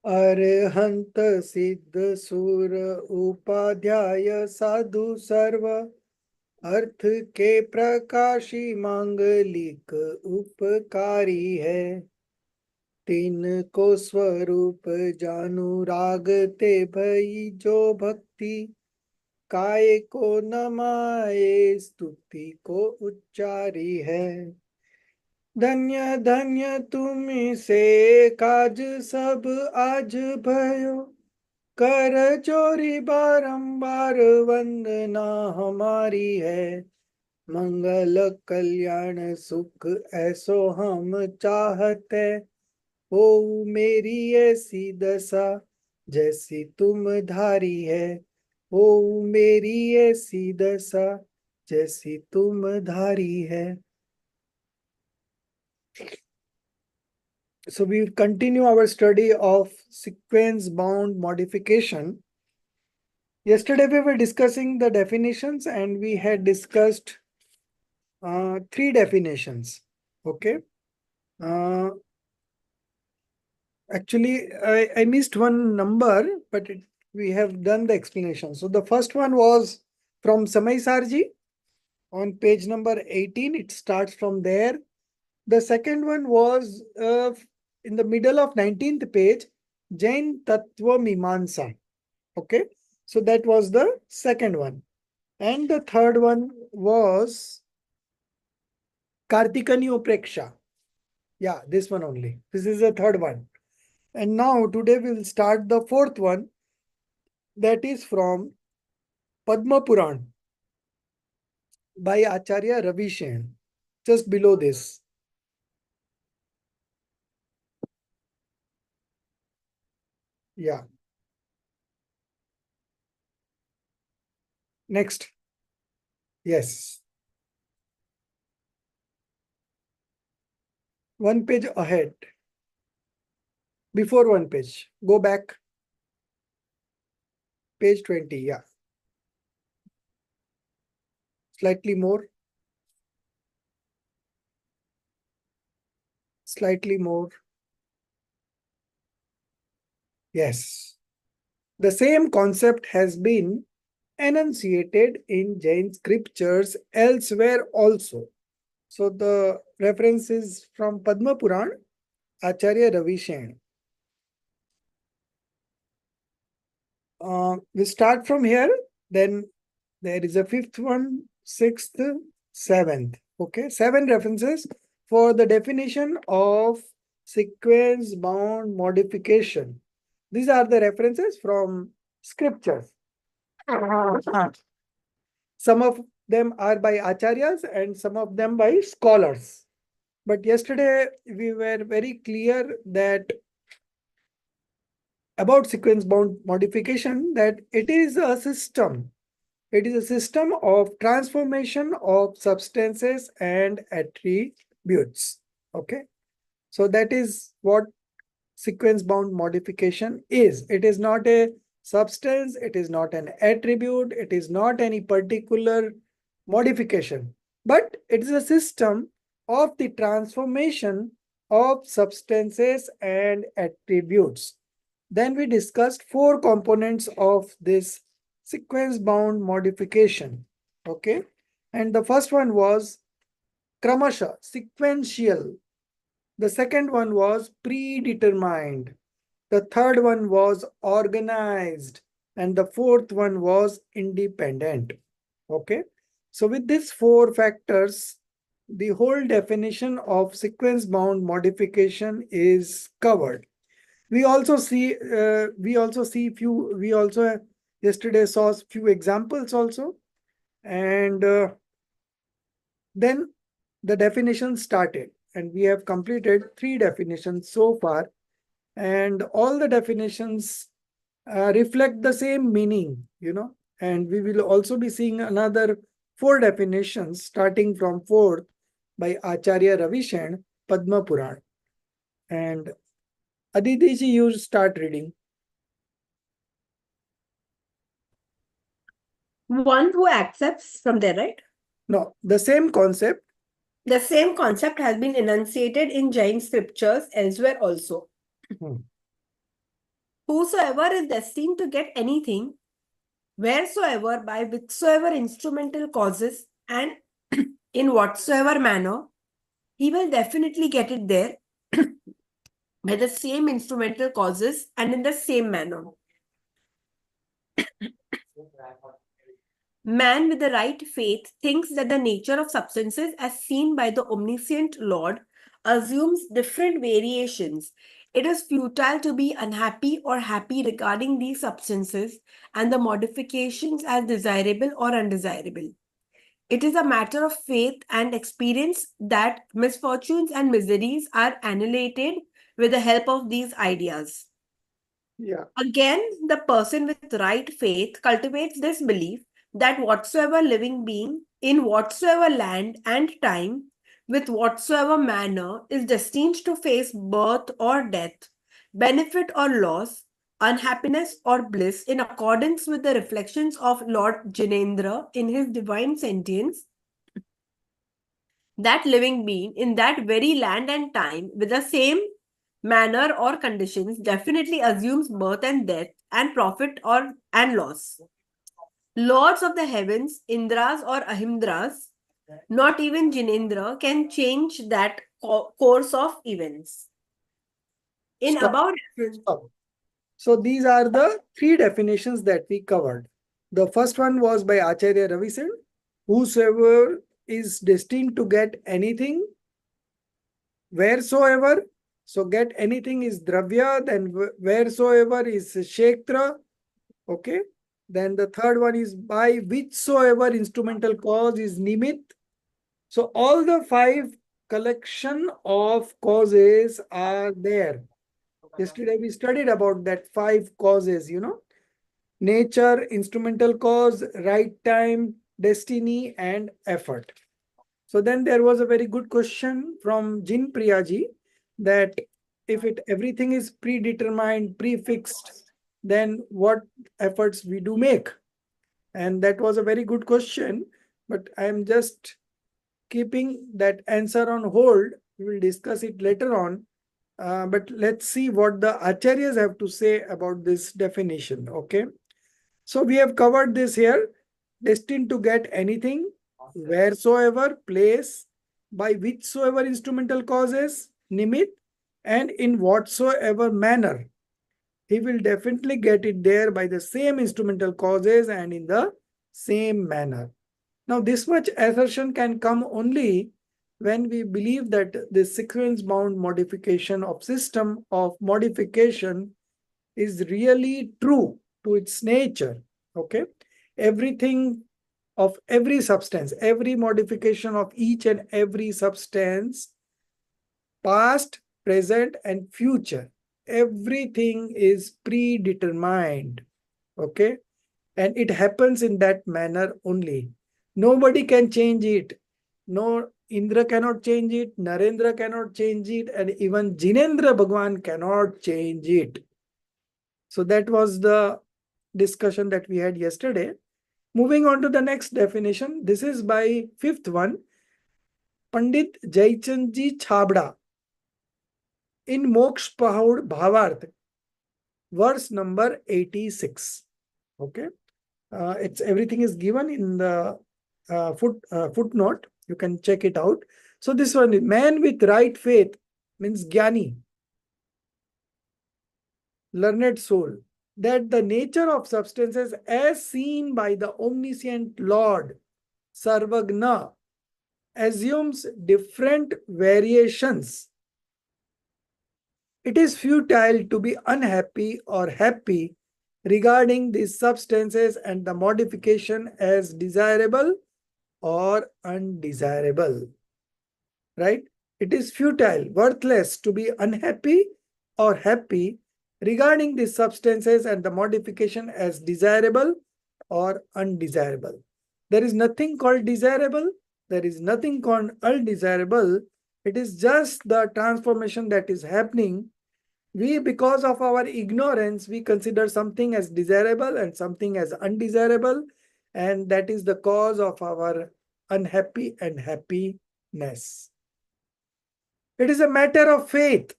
अरहंत सिद्ध सुर उपाध्याय साधु सर्व अर्थ के प्रकाशी मांगलिक उपकारी है। तीन को स्वरूप जानू रागते भई जो भक्ति काय को नमाए स्तुति को उच्चारी है। धन्य धन्य तुम से काज सब आज भयो कर चोरी बारंबार वंदना हमारी है। मंगल कल्याण सुख ऐसो हम चाहते हो मेरी ऐसी दशा जैसी तुम धारी है। हो मेरी ऐसी दशा जैसी तुम धारी है। So we continue our study of sequence bound modification. Yesterday we were discussing the definitions and we had discussed three definitions. Okay. Actually, I missed one number, but we have done the explanation. So the first one was from Samay Sarji on page number 18. It starts from there. The second one was in the middle of 19th page, Jain Tattva Mimansa. Okay. So that was the second one. And the third one was Kartikani Upreksha. Yeah, this one only. This is the third one. And now today we will start the fourth one, that is from Padma Puran by Acharya Ravi Sen. Just below this. Yeah. Next. Yes. One page ahead. Before one page. Go back. Page 20. Yeah. Slightly more. Slightly more. Yes. The same concept has been enunciated in Jain scriptures elsewhere also. So the reference is from Padma Puran, Acharya Ravi Sen. We start from here, then there is a fifth one, sixth, seventh. Okay, 7 references for the definition of sequence bound modification. These are the references from scriptures. Some of them are by acharyas and some of them by scholars. But yesterday we were very clear that about sequence bound modification, that it is a system. It is a system of transformation of substances and attributes. Okay. So that is what sequence bound modification is. It is not a substance. It is not an attribute. It is not any particular modification, but it is a system of the transformation of substances and attributes. Then we discussed 4 components of this sequence bound modification. Okay. And the first one was kramasha, sequential. The second one was predetermined. The third one was organized. And the fourth one was independent. Okay. So with these 4 factors, the whole definition of sequence bound modification is covered. We also see yesterday saw few examples also, and then the definition started, and we have completed 3 definitions so far, and all the definitions reflect the same meaning, and we will also be seeing another four definitions starting from fourth by Acharya Ravishen, Padma Puran. And Aditi ji, you start reading. One who accepts from there, right? No, the same concept. The same concept has been enunciated in Jain scriptures elsewhere also. Hmm. Whosoever is destined to get anything, wheresoever, by whichsoever instrumental causes, and in whatsoever manner, he will definitely get it there by the same instrumental causes and in the same manner. Man with the right faith thinks that the nature of substances as seen by the omniscient Lord assumes different variations. It is futile to be unhappy or happy regarding these substances and the modifications as desirable or undesirable. It is a matter of faith and experience that misfortunes and miseries are annihilated with the help of these ideas. Yeah. Again, the person with right faith cultivates this belief that whatsoever living being in whatsoever land and time, with whatsoever manner, is destined to face birth or death, benefit or loss, unhappiness or bliss, in accordance with the reflections of Lord Jinendra in his divine sentience. That living being in that very land and time, with the same manner or conditions, definitely assumes birth and death and profit or and loss. Lords of the heavens, Indras or Ahimdras, not even Jinendra, can change that course of events. In Stop. above Stop. So these are the three definitions that we covered. The first one was by Acharya Ravisan. Whosoever is destined to get anything, wheresoever. So get anything is Dravya, then wheresoever is Kshetra. Okay. Then the third one is by whichsoever instrumental cause is Nimit. So all the five collection of causes are there. Yesterday we studied about that five causes, nature, instrumental cause, right time, destiny, and effort. So then there was a very good question from Jin Priyaji that if it everything is predetermined, prefixed, then what efforts we do make? And that was a very good question, but I am just keeping that answer on hold. We will discuss it later on. But let's see what the acharyas have to say about this definition. Okay. So we have covered this here. Destined to get anything, wheresoever, place, by whichsoever instrumental causes, nimit, and in whatsoever manner. He will definitely get it there by the same instrumental causes and in the same manner. Now, this much assertion can come only when we believe that the sequence bound modification of system of modification is really true to its nature. Okay. Everything of every substance, every modification of each and every substance, past, present, and future, everything is predetermined. Okay. And it happens in that manner only. Nobody can change it. No, Indra cannot change it, Narendra cannot change it, and even Jinendra Bhagwan cannot change it. So that was the discussion that we had yesterday. Moving on to the next definition. This is by fifth one, Pandit Jaichandji Chabda in Moksh Pahaud Bhavarth, verse number 86. Okay. It's everything is given in the footnote. You can check it out. So this one, man with right faith means Jnani, learned soul, that the nature of substances as seen by the omniscient Lord, Sarvagna, assumes different variations. It is futile to be unhappy or happy regarding these substances and the modification as desirable or undesirable. Right? It is futile, worthless to be unhappy or happy regarding these substances and the modification as desirable or undesirable. There is nothing called desirable. There is nothing called undesirable. It is just the transformation that is happening. We, because of our ignorance, we consider something as desirable and something as undesirable. And that is the cause of our unhappy and happiness. It is a matter of faith,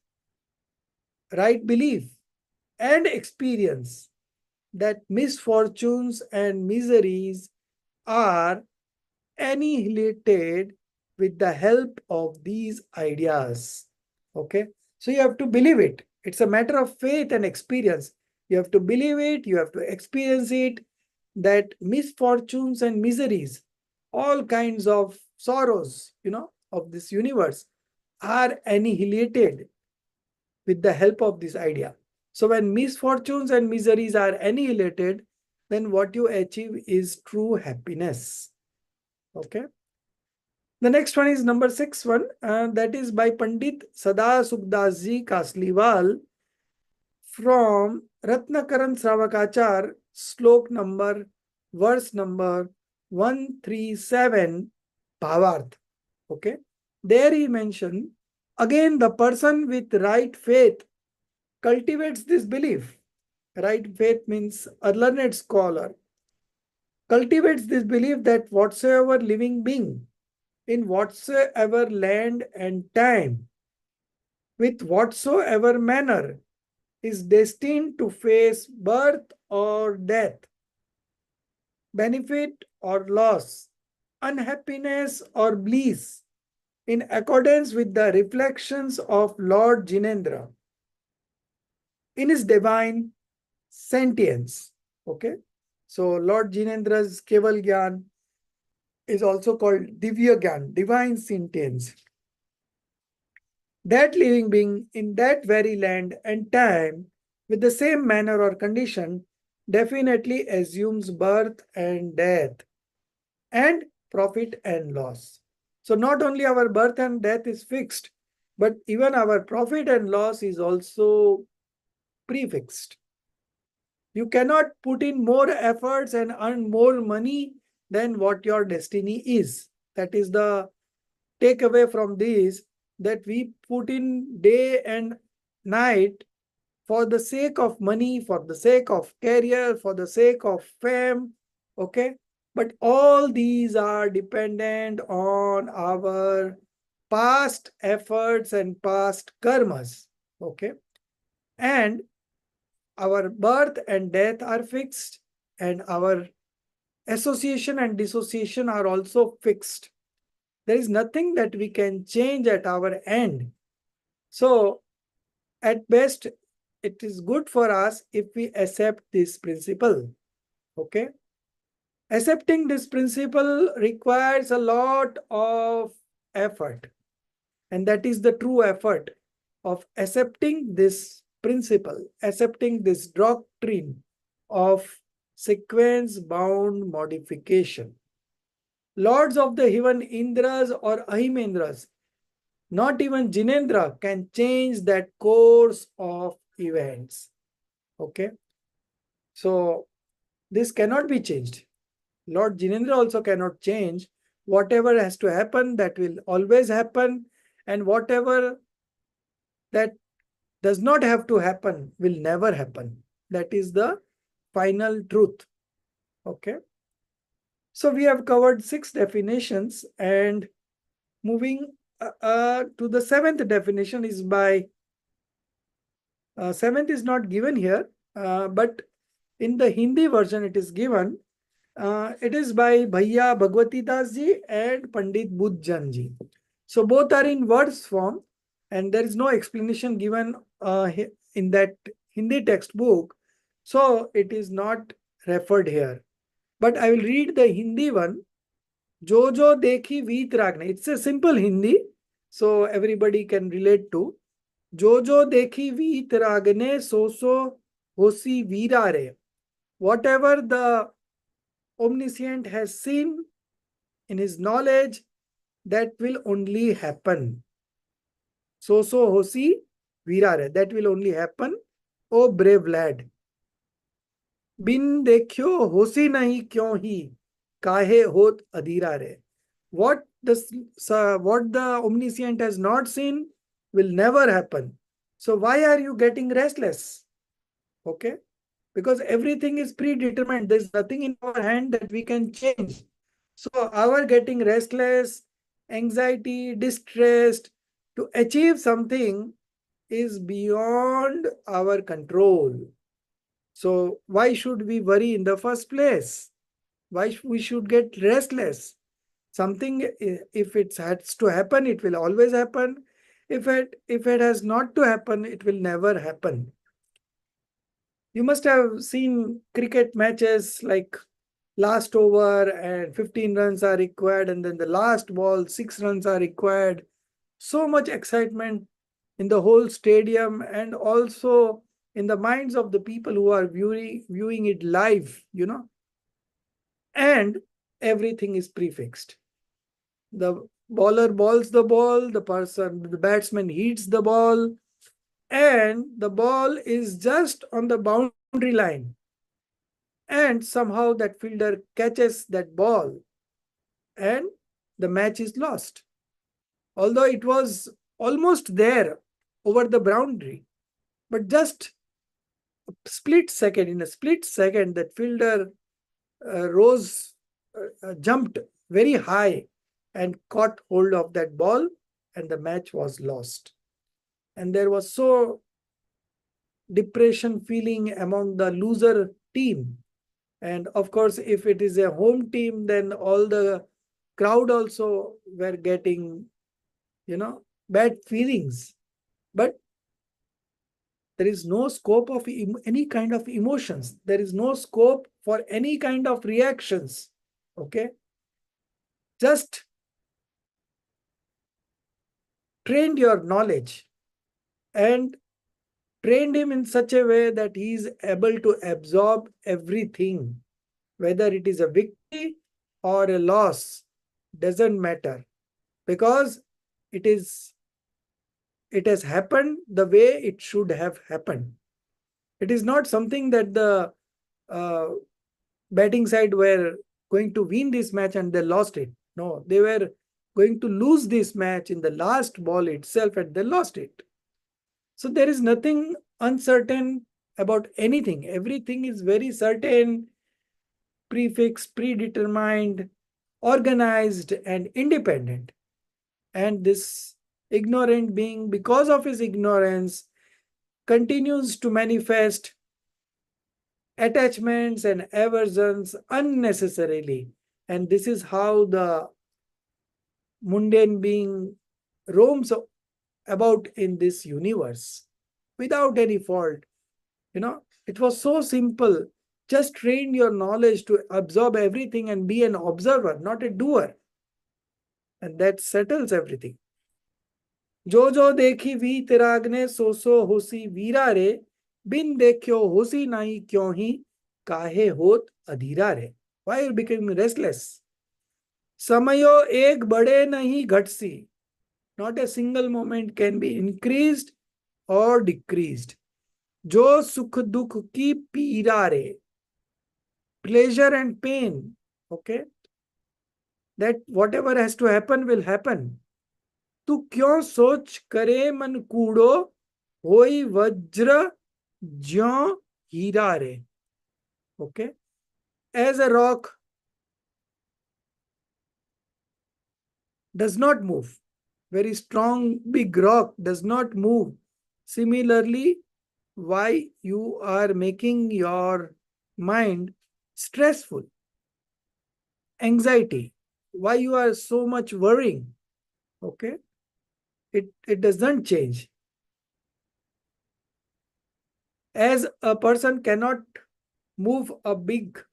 right belief, and experience that misfortunes and miseries are annihilated with the help of these ideas. Okay, so you have to believe it. It's a matter of faith and experience. You have to believe it, you have to experience it, that misfortunes and miseries, all kinds of sorrows, of this universe are annihilated with the help of this idea. So when misfortunes and miseries are annihilated, then what you achieve is true happiness. Okay. The next one is number 6 one. That is by Pandit Sada Sukhdas Ji Kasliwal from Ratnakaran Sravakachar, slok number, verse number 137, Bhavarth. Okay. There he mentioned, again, the person with right faith cultivates this belief. Right faith means a learned scholar cultivates this belief that whatsoever living being in whatsoever land and time, with whatsoever manner, is destined to face birth or death, benefit or loss, unhappiness or bliss, in accordance with the reflections of Lord Jinendra in his divine sentience. Okay, so Lord Jinedra's Keval Gyan is also called Divya Gyan, divine sentience. That living being in that very land and time, with the same manner or condition, definitely assumes birth and death and profit and loss. So not only our birth and death is fixed, but even our profit and loss is also prefixed. You cannot put in more efforts and earn more money than what your destiny is. That is the takeaway from this, that we put in day and night for the sake of money, for the sake of career, for the sake of fame. Okay. But all these are dependent on our past efforts and past karmas. Okay. And our birth and death are fixed, and our association and dissociation are also fixed. There is nothing that we can change at our end. So, at best, it is good for us if we accept this principle. Okay? Accepting this principle requires a lot of effort, and that is the true effort of accepting this principle, accepting this doctrine of sequence bound modification. Lords of the heaven, Indras or Ahimendras, not even Jinendra, can change that course of events. Okay. So this cannot be changed. Lord Jinendra also cannot change. Whatever has to happen, that will always happen. And whatever that does not have to happen will never happen. That is the final truth. Okay. So we have covered 6 definitions, and moving to the 7th definition is by, 7th is not given here, but in the Hindi version it is given. It is by Bhaiya Bhagwati Das ji and Pandit Budjan ji. So both are in words form, and there is no explanation given in that Hindi textbook. So it is not referred here. But I will read the Hindi one. Jo jo dekhi veet ragne. It's a simple Hindi, so everybody can relate to. Jo jo dekhi veet ragne so so hosi virare. Whatever the omniscient has seen in his knowledge, that will only happen. So so hosi virare. That will only happen. O brave lad, बिन देखियो होसी नहीं क्यों ही काहे होत अधीरा रे. What the omniscient has not seen will never happen. So why are you getting restless? Okay, because everything is predetermined. There's nothing in our hand that we can change. So our getting restless, anxiety, distressed to achieve something is beyond our control. So why should we worry in the first place? Why we should get restless? Something, if it has to happen, it will always happen. If it has not to happen, it will never happen. You must have seen cricket matches like last over and 15 runs are required, and then the last ball, 6 runs are required. So much excitement in the whole stadium and also in the minds of the people who are viewing it live. And everything is prefixed. The bowler balls the ball, the batsman hits the ball, and the ball is just on the boundary line. And somehow that fielder catches that ball and the match is lost. Although it was almost there over the boundary, but just in a split second, that fielder jumped very high and caught hold of that ball, and the match was lost. And there was so depression feeling among the loser team. And of course, if it is a home team, then all the crowd also were getting, bad feelings. But there is no scope of any kind of emotions. There is no scope for any kind of reactions. Okay. Just trained your knowledge and trained him in such a way that he is able to absorb everything, whether it is a victory or a loss, doesn't matter, because it is it has happened the way it should have happened. It is not something that the uh, batting side were going to win this match and they lost it. No, they were going to lose this match in the last ball itself and they lost it. So there is nothing uncertain about anything. Everything is very certain, prefixed, predetermined, organized, and independent. And this ignorant being, because of his ignorance, continues to manifest attachments and aversions unnecessarily. And this is how the mundane being roams about in this universe without any fault. It was so simple. Just train your knowledge to absorb everything and be an observer, not a doer. And that settles everything. जो जो देखी we तिरागने सो सो होसी वीरा रे बिन देखियो होसी नहीं क्यों ही काहे होत अधीरा रे. Why you becoming restless? समयो एक बड़े नहीं घटसी. Not a single moment can be increased or decreased. जो सुख दुख की पीरा रे. Pleasure and pain. Okay. That whatever has to happen will happen. तू क्यों सोच करे मन कूड़ो होई वज्र ज्यों हीरा रे. Okay. As a rock does not move, very strong big rock does not move. Similarly, why you are making your mind stressful, anxiety, why you are so much worrying. Okay. It doesn't change. As a person cannot move a big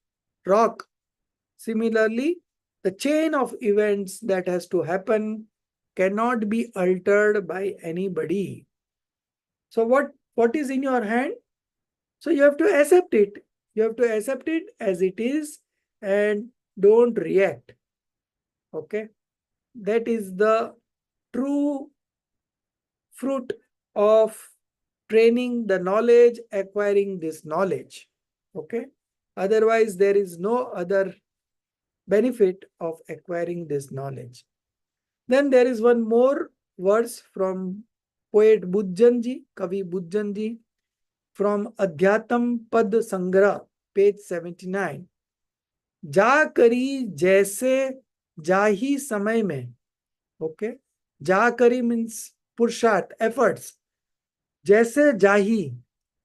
rock, similarly, the chain of events that has to happen cannot be altered by anybody. So what is in your hand? So you have to accept it. You have to accept it as it is and don't react. Okay. That is the true fruit of training the knowledge, acquiring this knowledge. Okay. Otherwise, there is no other benefit of acquiring this knowledge. Then there is one more verse from poet Bujjanji, Kavi Bujjanji, from Adhyatam Pad Sangra, page 79. जा करी जैसे जाही समय में, okay, जा करी means पुरुषार्थ, efforts, जैसे जाही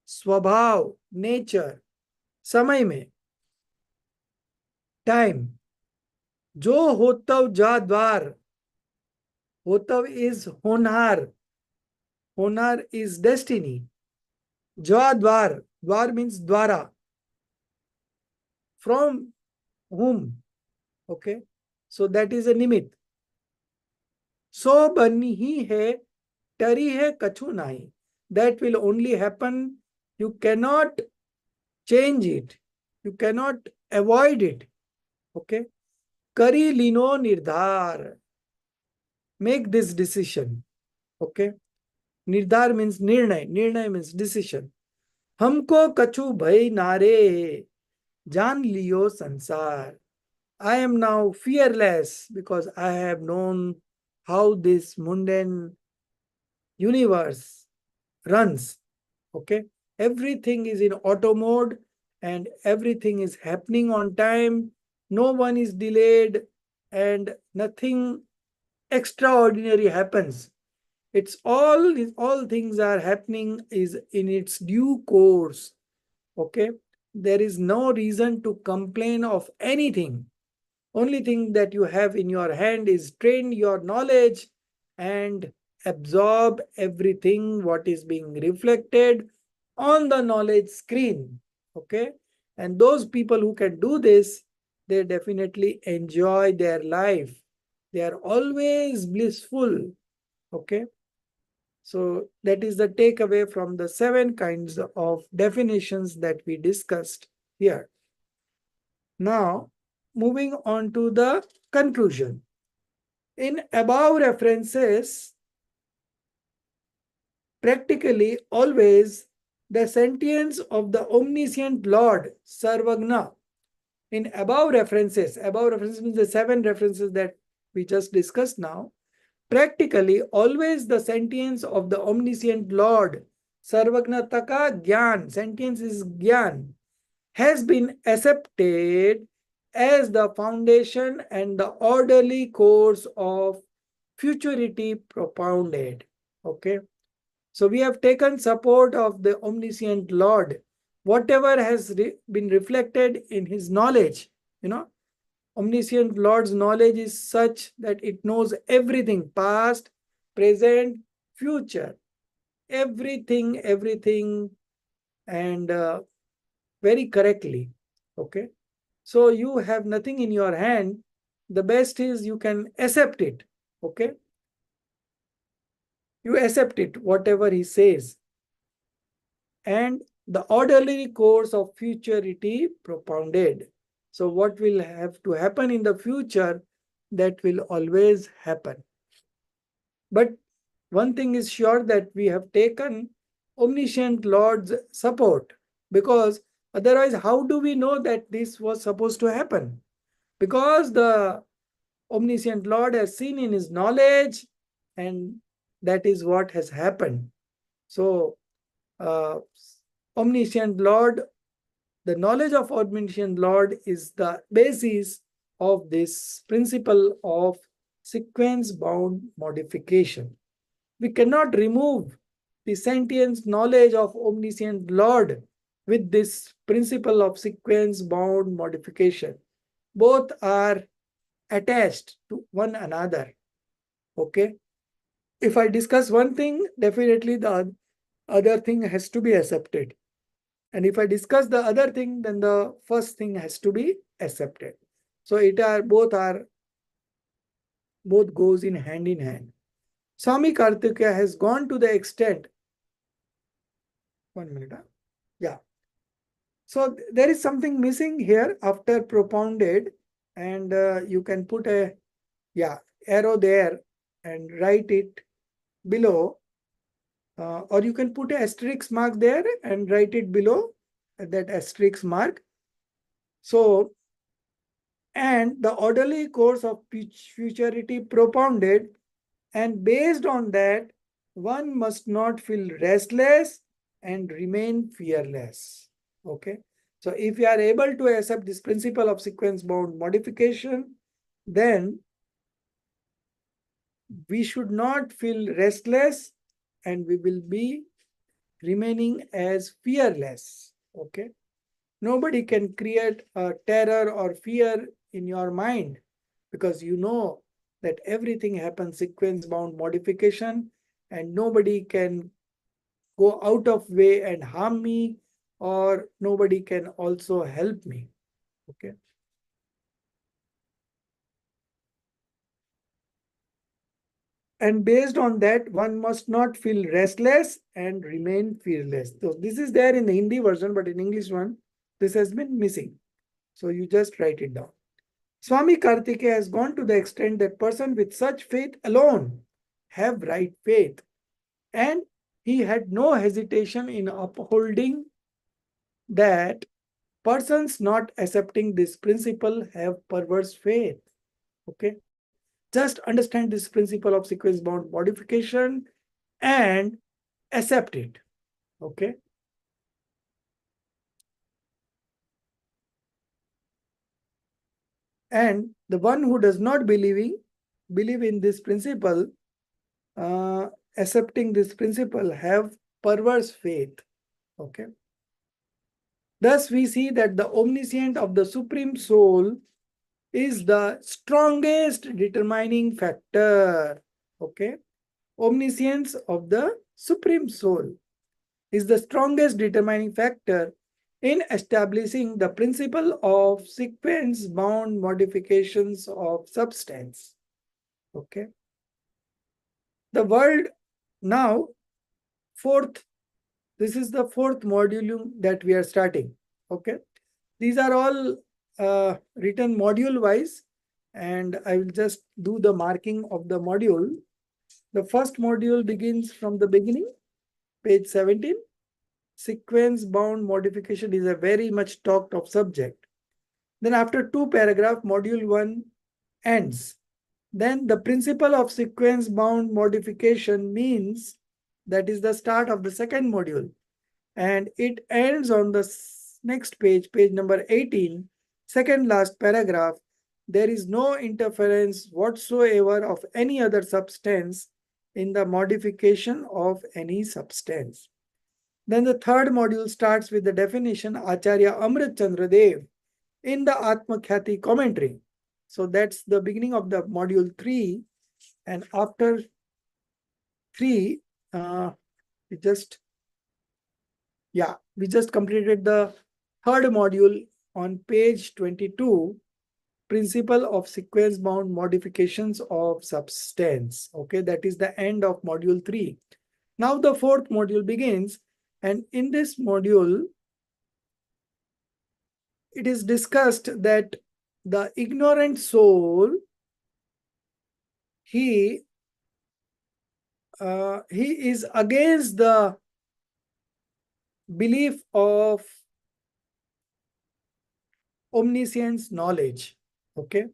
स्वभाव, नेचर, समय में, टाइम, जो होतव जा द्वार, होतव इज होनहार, होनहार इज डेस्टिनी, जा द्वार, द्वार मीन्स द्वारा, from whom, okay, so that is a निमित्त. सो बनी ही है, टरी है कछु नहीं, that will only happen, you cannot change it, you cannot avoid it, okay. करी लीनो निर्धार, make this decision, okay. निर्धार means निर्णय, निर्णय means decision. हमको कछु भय नारे, जान लियो संसार. I am now fearless because I have known how this mundane universe runs. Okay, everything is in auto mode and everything is happening on time. No one is delayed and nothing extraordinary happens. It's all things are happening is in its due course. Okay, there is no reason to complain of anything. Only thing that you have in your hand is train your knowledge and absorb everything what is being reflected on the knowledge screen. Okay, and those people who can do this, they definitely enjoy their life. They are always blissful. Okay, so that is the takeaway from the 7 kinds of definitions that we discussed here. Now, moving on to the conclusion. In above references, practically always the sentience of the omniscient Lord, Sarvagna. In above references means the 7 references that we just discussed now. Practically always the sentience of the omniscient Lord, Sarvagna Taka Gyan, sentience is Gyan, has been accepted as the foundation and the orderly course of futurity propounded. Okay, so we have taken support of the omniscient Lord. Whatever has been reflected in his knowledge, omniscient Lord's knowledge is such that it knows everything, past, present, future, everything, and very correctly. Okay, so you have nothing in your hand. The best is you can accept it. Okay, you accept it, whatever he says, and the orderly course of futurity propounded. So what will have to happen in the future, that will always happen. But one thing is sure, that we have taken omniscient Lord's support, because otherwise how do we know that this was supposed to happen? Because the omniscient Lord has seen in his knowledge, and that is what has happened. So omniscient Lord, the knowledge of omniscient Lord is the basis of this principle of sequence bound modification. We cannot remove the sentient knowledge of omniscient Lord with this principle of sequence bound modification. Both are attached to one another. Okay, if I discuss one thing, definitely the other thing has to be accepted, and if I discuss the other thing, then the first thing has to be accepted. So both goes in hand. Swami Kartikeya has gone to the extent. 1 minute. Yeah. So there is something missing here after propounded, and you can put a arrow there and write it below. or you can put an asterisk mark there and write it below that asterisk mark. So, and the orderly course of futurity propounded, and based on that, one must not feel restless and remain fearless. Okay. So if we are able to accept this principle of sequence bound modification, then we should not feel restless and we will be remaining as fearless. Okay. Nobody can create a terror or fear in your mind because you know that everything happens sequence bound modification and nobody can go out of way and harm me, or nobody can also help me. Okay. And based on that, one must not feel restless and remain fearless. So this is there in the Hindi version, but in English one, this has been missing. So you just write it down. Swami Kartikeya has gone to the extent that person with such faith alone have right faith. And he had no hesitation in upholding that persons not accepting this principle have perverse faith. Okay. Just understand this principle of sequence bound modification and accept it. Okay. And the one who does not believe in this principle, uh, accepting this principle, have perverse faith. Okay. Thus, we see that the omniscience of the Supreme Soul is the strongest determining factor. Okay. Omniscience of the Supreme Soul is the strongest determining factor in establishing the principle of sequence bound modifications of substance. Okay. The world now, fourth, this is the fourth module that we are starting. Okay. These are all written module wise, and I will just do the marking of the module. The first module begins from the beginning, page 17. Sequence bound modification is a very much talked of subject. Then after 2 paragraphs, module 1 ends. Then the principle of sequence bound modification means that is the start of the second module. And it ends on the next page, page number 18, second last paragraph. There is no interference whatsoever of any other substance in the modification of any substance. Then the third module starts with the definition Acharya Amrit Chandra Dev in the Atma Khyati commentary. So that's the beginning of the module 3. And after 3, we just completed the third module on page 22, principle of sequence bound modifications of substance. Okay, that is the end of module 3. Now the fourth module begins, and in this module, it is discussed that the ignorant soul, he is against the belief of omniscience knowledge. Okay.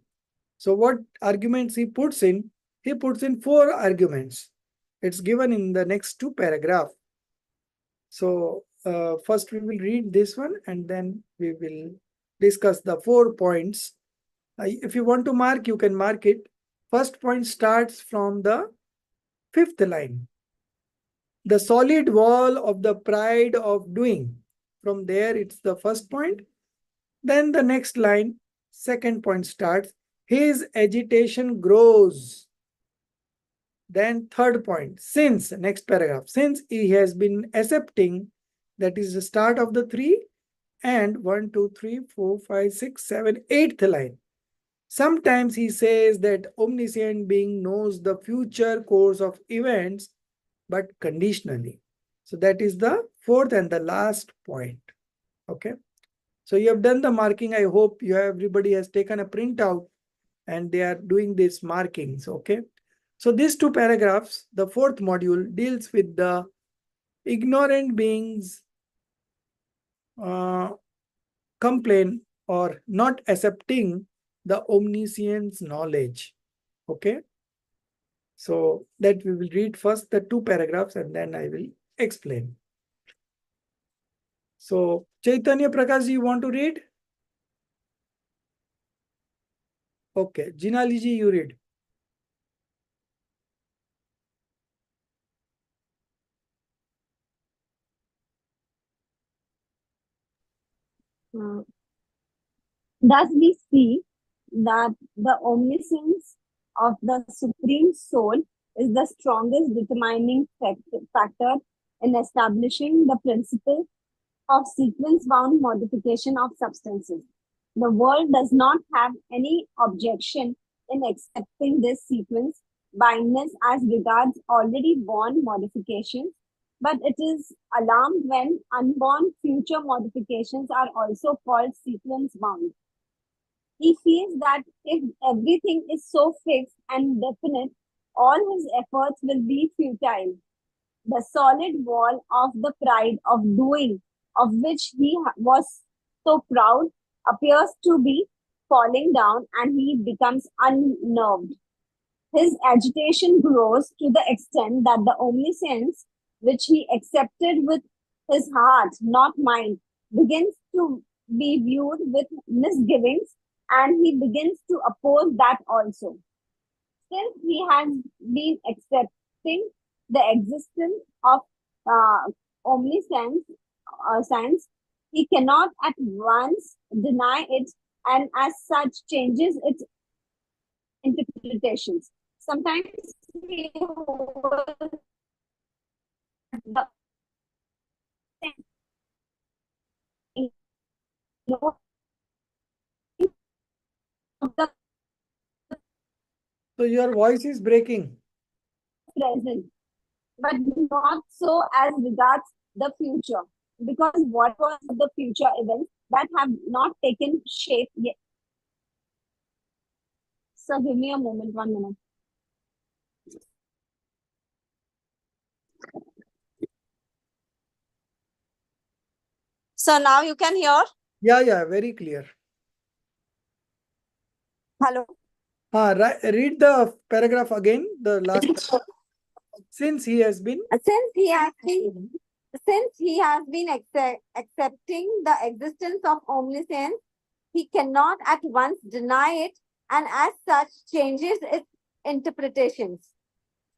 So what arguments he puts in? He puts in 4 arguments. It's given in the next 2 paragraphs. So first we will read this one and then we will discuss the 4 points. If you want to mark, you can mark it. First point starts from the 5th line. The solid wall of the pride of doing. From there, it's the first point. Then the next line, second point starts. His agitation grows. Then third point, since, next paragraph, since he has been accepting, that is the start of the 3, and 1, 2, 3, 4, 5, 6, 7, 8th line. Sometimes he says that omniscient being knows the future course of events, but conditionally. So that is the 4th and the last point. Okay. So you have done the marking. I hope everybody has taken a printout and they are doing these markings. Okay. So these 2 paragraphs, the 4th module deals with the ignorant beings complain or not accepting the omniscience knowledge. Okay. So that we will read first the two paragraphs and then I will explain. So Chaitanya Prakash, you want to read? Okay. Jinali ji, you read. Thus, we see that the omniscience of the Supreme Soul is the strongest determining factor in establishing the principle of sequence-bound modification of substances. The world does not have any objection in accepting this sequence bindness as regards already born modifications, but it is alarmed when unborn future modifications are also called sequence-bound. He feels that if everything is so fixed and definite, all his efforts will be futile. The solid wall of the pride of doing, of which he was so proud, appears to be falling down and he becomes unnerved. His agitation grows to the extent that the omniscience, which he accepted with his heart, not mind, begins to be viewed with misgivings and he begins to oppose that also. Since he has been accepting the existence of uh, omniscience, science, he cannot at once deny it and as such changes its interpretations. Sometimes he holds the of the So your voice is breaking. present, but not so as regards the future. Because what was the future events that have not taken shape yet? So give me a moment, 1 minute. So now you can hear? Yeah, very clear. Hello. Read the paragraph again, the last. Since he has been Since he has been accepting the existence of omniscience, he cannot at once deny it and as such changes its interpretations.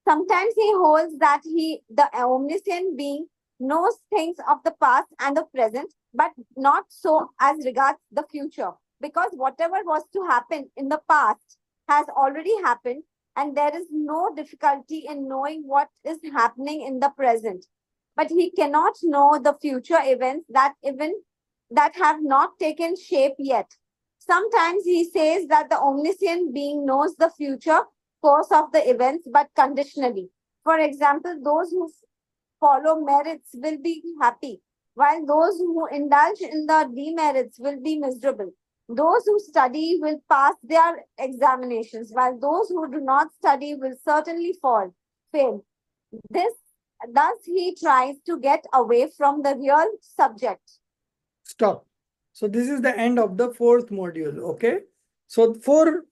Sometimes he holds that the omniscient being, knows things of the past and the present, but not so as regards the future. Because whatever was to happen in the past has already happened, and there is no difficulty in knowing what is happening in the present. But he cannot know the future events that have not taken shape yet. Sometimes he says that the omniscient being knows the future course of the events, but conditionally. For example, those who follow merits will be happy, while those who indulge in the demerits will be miserable. Those who study will pass their examinations, while those who do not study will certainly fail. Thus he tries to get away from the real subject. Stop. So this is the end of the fourth module. Okay. So four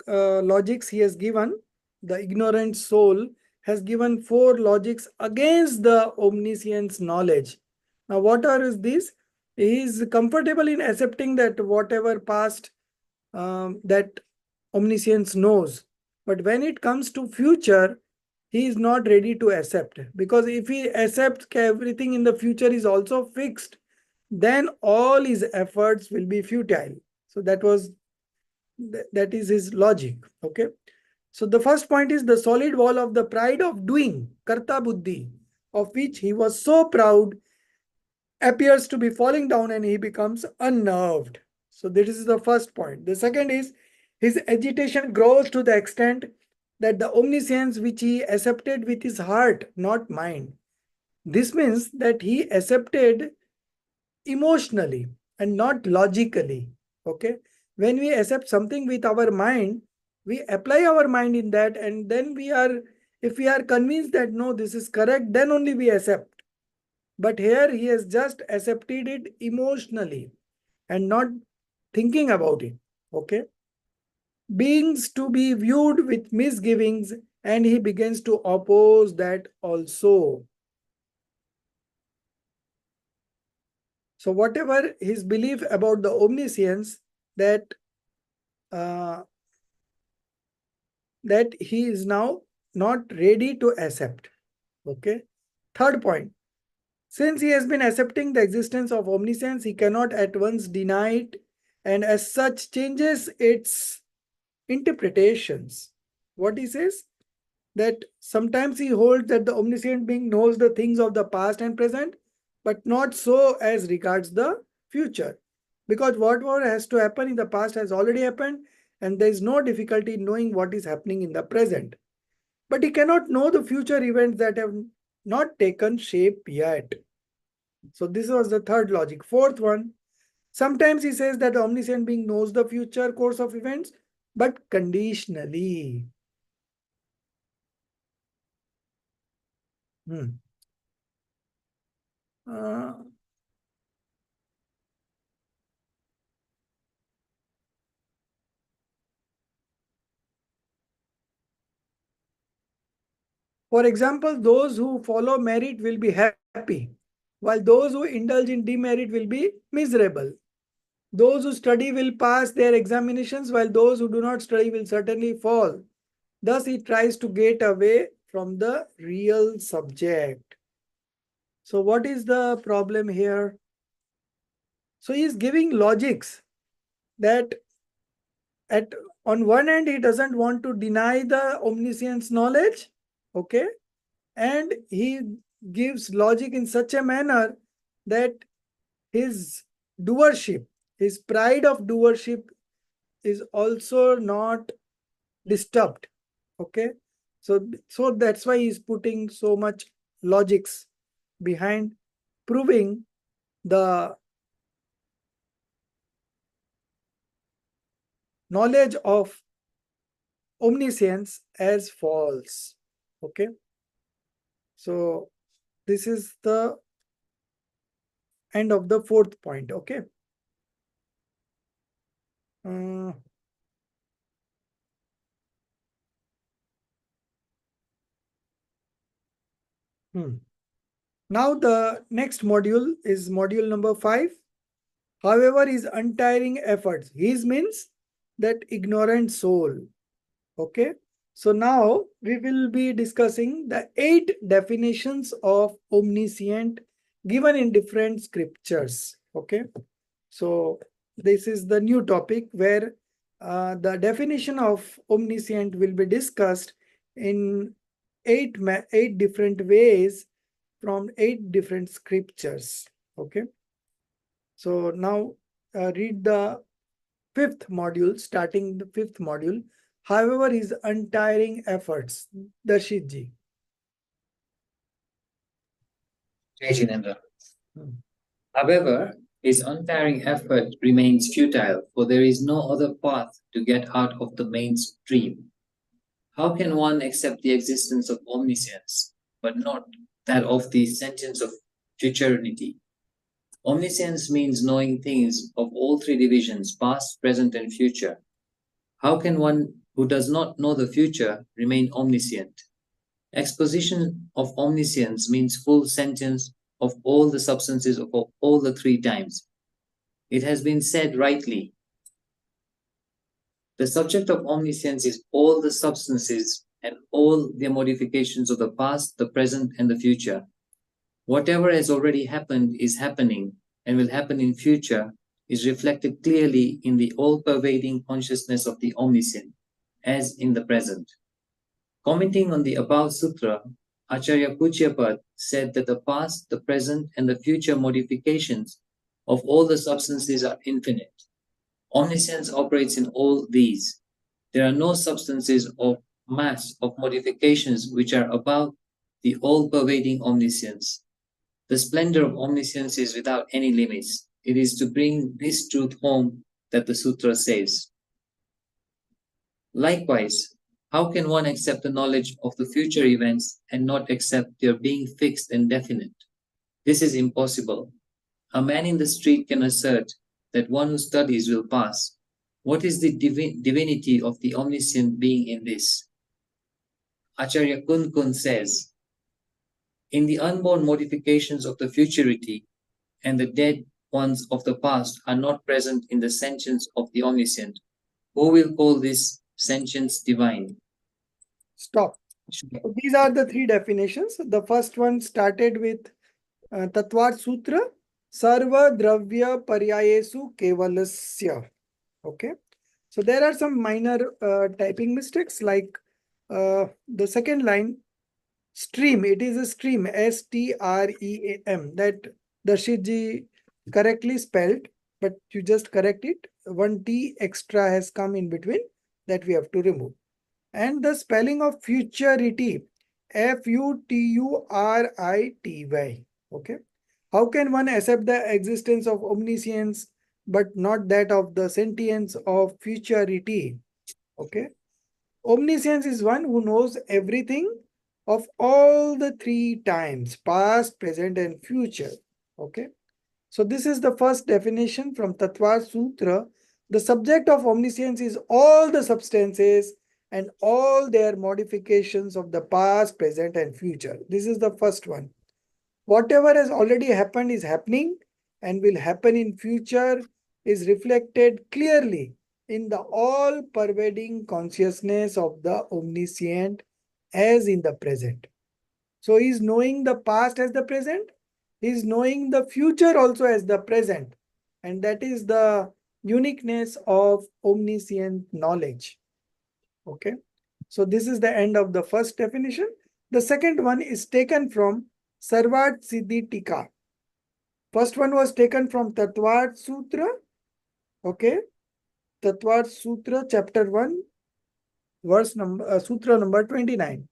logics he has given. The ignorant soul has given four logics against the omniscience knowledge. Now what are these? He is comfortable in accepting that whatever past that omniscience knows. But when it comes to future, he is not ready to accept. Because if he accepts everything in the future is also fixed, then all his efforts will be futile. So that is his logic. Okay. So the first point is the solid wall of the pride of doing, karta buddhi, of which he was so proud, appears to be falling down and he becomes unnerved. So this is the first point. The second is his agitation grows to the extent that the omniscience which he accepted with his heart, not mind. This means that he accepted emotionally and not logically. Okay. When we accept something with our mind, we apply our mind in that, and then if we are convinced that no, this is correct, then only we accept. But here he has just accepted it emotionally and not thinking about it. Okay. Beings to be viewed with misgivings, and he begins to oppose that also. So whatever his belief about the omniscience, that uh, that he is now not ready to accept. Okay. Third point. Since he has been accepting the existence of omniscience, he cannot at once deny it, and as such changes its interpretations. What he says? That sometimes he holds that the omniscient being knows the things of the past and present, but not so as regards the future. Because whatever has to happen in the past has already happened, and there is no difficulty in knowing what is happening in the present. But he cannot know the future events that have not taken shape yet. So this was the third logic. Fourth one, sometimes he says that the omniscient being knows the future course of events, but conditionally. Hmm. Uh, for example, those who follow merit will be happy, while those who indulge in demerit will be miserable. Those who study will pass their examinations, while those who do not study will certainly fall. Thus, he tries to get away from the real subject. So, what is the problem here? So, he is giving logics that at on one end he doesn't want to deny the omniscience knowledge, okay, and he gives logic in such a manner that his doership, his pride of doership is also not disturbed. Okay. So that's why he's putting so much logics behind proving the knowledge of omniscience as false. Okay. So this is the end of the fourth point. Okay. Uh, Now the next module is module number 5. However, his untiring efforts. His means that ignorant soul. Okay. So now we will be discussing the 8 definitions of omniscient given in different scriptures. Okay. So this is the new topic where the definition of omniscient will be discussed in eight different ways from 8 different scriptures. Okay. So now read the 5th module, starting the 5th module. However, his untiring efforts, Darshit ji. Jai Jinendra. Hmm. However, his untiring effort remains futile, for there is no other path to get out of the mainstream. How can one accept the existence of omniscience, but not that of the sentence of futurity? Omniscience means knowing things of all 3 divisions, past, present, and future. How can one who does not know the future remain omniscient? Exposition of omniscience means full sentence of all the substances of all the 3 times. It has been said rightly. The subject of omniscience is all the substances and all their modifications of the past, the present, and the future. Whatever has already happened is happening and will happen in future is reflected clearly in the all-pervading consciousness of the omniscient, as in the present. Commenting on the above sutra, Acharya Kuchyapad said that the past, the present, and the future modifications of all the substances are infinite. Omniscience operates in all these. There are no substances of mass of modifications which are above the all-pervading omniscience. The splendor of omniscience is without any limits. It is to bring this truth home that the sutra says. Likewise, how can one accept the knowledge of the future events and not accept their being fixed and definite? This is impossible. A man in the street can assert that one who studies will pass. What is the divinity of the omniscient being in this? Acharya Kun says, in the unborn modifications of the futurity and the dead ones of the past are not present in the sentience of the omniscient. Who will call this sentience divine? Stop. So these are the three definitions. The first one started with Tatvat Sutra, Sarva Dravya Paryayesu Kevalasya. Okay. So there are some minor typing mistakes, like the second line, stream. It is a stream, S-T-R-E-A-M, that Darshitji correctly spelled, but you just correct it. One T extra has come in between that we have to remove. And the spelling of futurity, F-U-T-U-R-I-T-Y. Okay. How can one accept the existence of omniscience but not that of the sentience of futurity? Okay. Omniscience is one who knows everything of all the three times, past, present, and future. Okay. So this is the first definition from Tattva Sutra. The subject of omniscience is all the substances and all their modifications of the past, present, and future. This is the first one. Whatever has already happened is happening and will happen in future is reflected clearly in the all-pervading consciousness of the omniscient as in the present. So he is knowing the past as the present. He is knowing the future also as the present. And that is the uniqueness of omniscient knowledge. Okay. So this is the end of the first definition. The second one is taken from Sarvat Siddhi Tika. First one was taken from Tattvat Sutra. Okay. Tattvat Sutra, chapter 1, verse number, sutra number 29.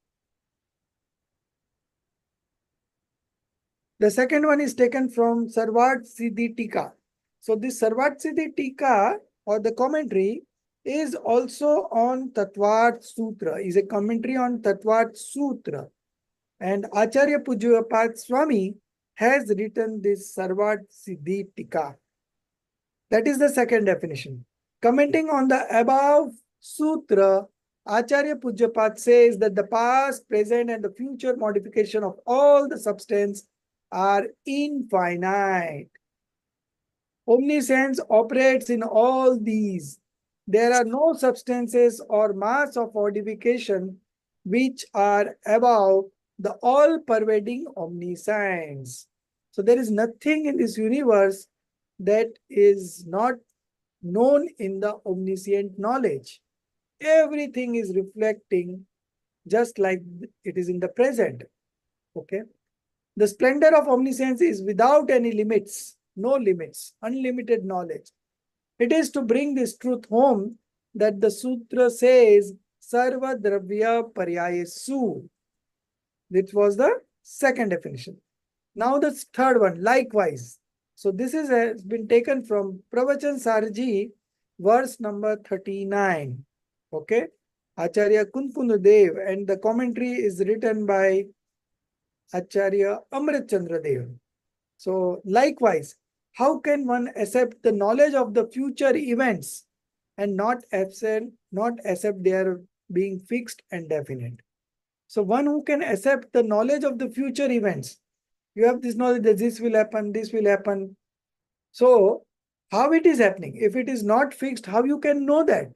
The second one is taken from Sarvat Siddhi Tika. So this Sarvat Siddhi Tika, or the commentary, is also on Tattvat Sutra, is a commentary on Tattvat Sutra. And Acharya Pujyapat Swami has written this Sarvat Siddhi Tika. That is the second definition. Commenting on the above sutra, Acharya Pujyapat says that the past, present, and the future modification of all the substance are infinite. Omniscience operates in all these. There are no substances or mass of modification which are above the all-pervading omniscience. So there is nothing in this universe that is not known in the omniscient knowledge. Everything is reflecting just like it is in the present. Okay. The splendor of omniscience is without any limits, no limits, unlimited knowledge. It is to bring this truth home that the sutra says, Sarva Dravya Paryayesu. This was the second definition. Now the third one, likewise. So this has been taken from Pravachan Sarji, verse number 39. Okay. Acharya Kunkunudev, and the commentary is written by Acharya Amrit Chandra Dev. So likewise, how can one accept the knowledge of the future events and not accept their being fixed and definite? So one who can accept the knowledge of the future events, you have this knowledge that this will happen, this will happen. So how it is happening? If it is not fixed, how you can know that?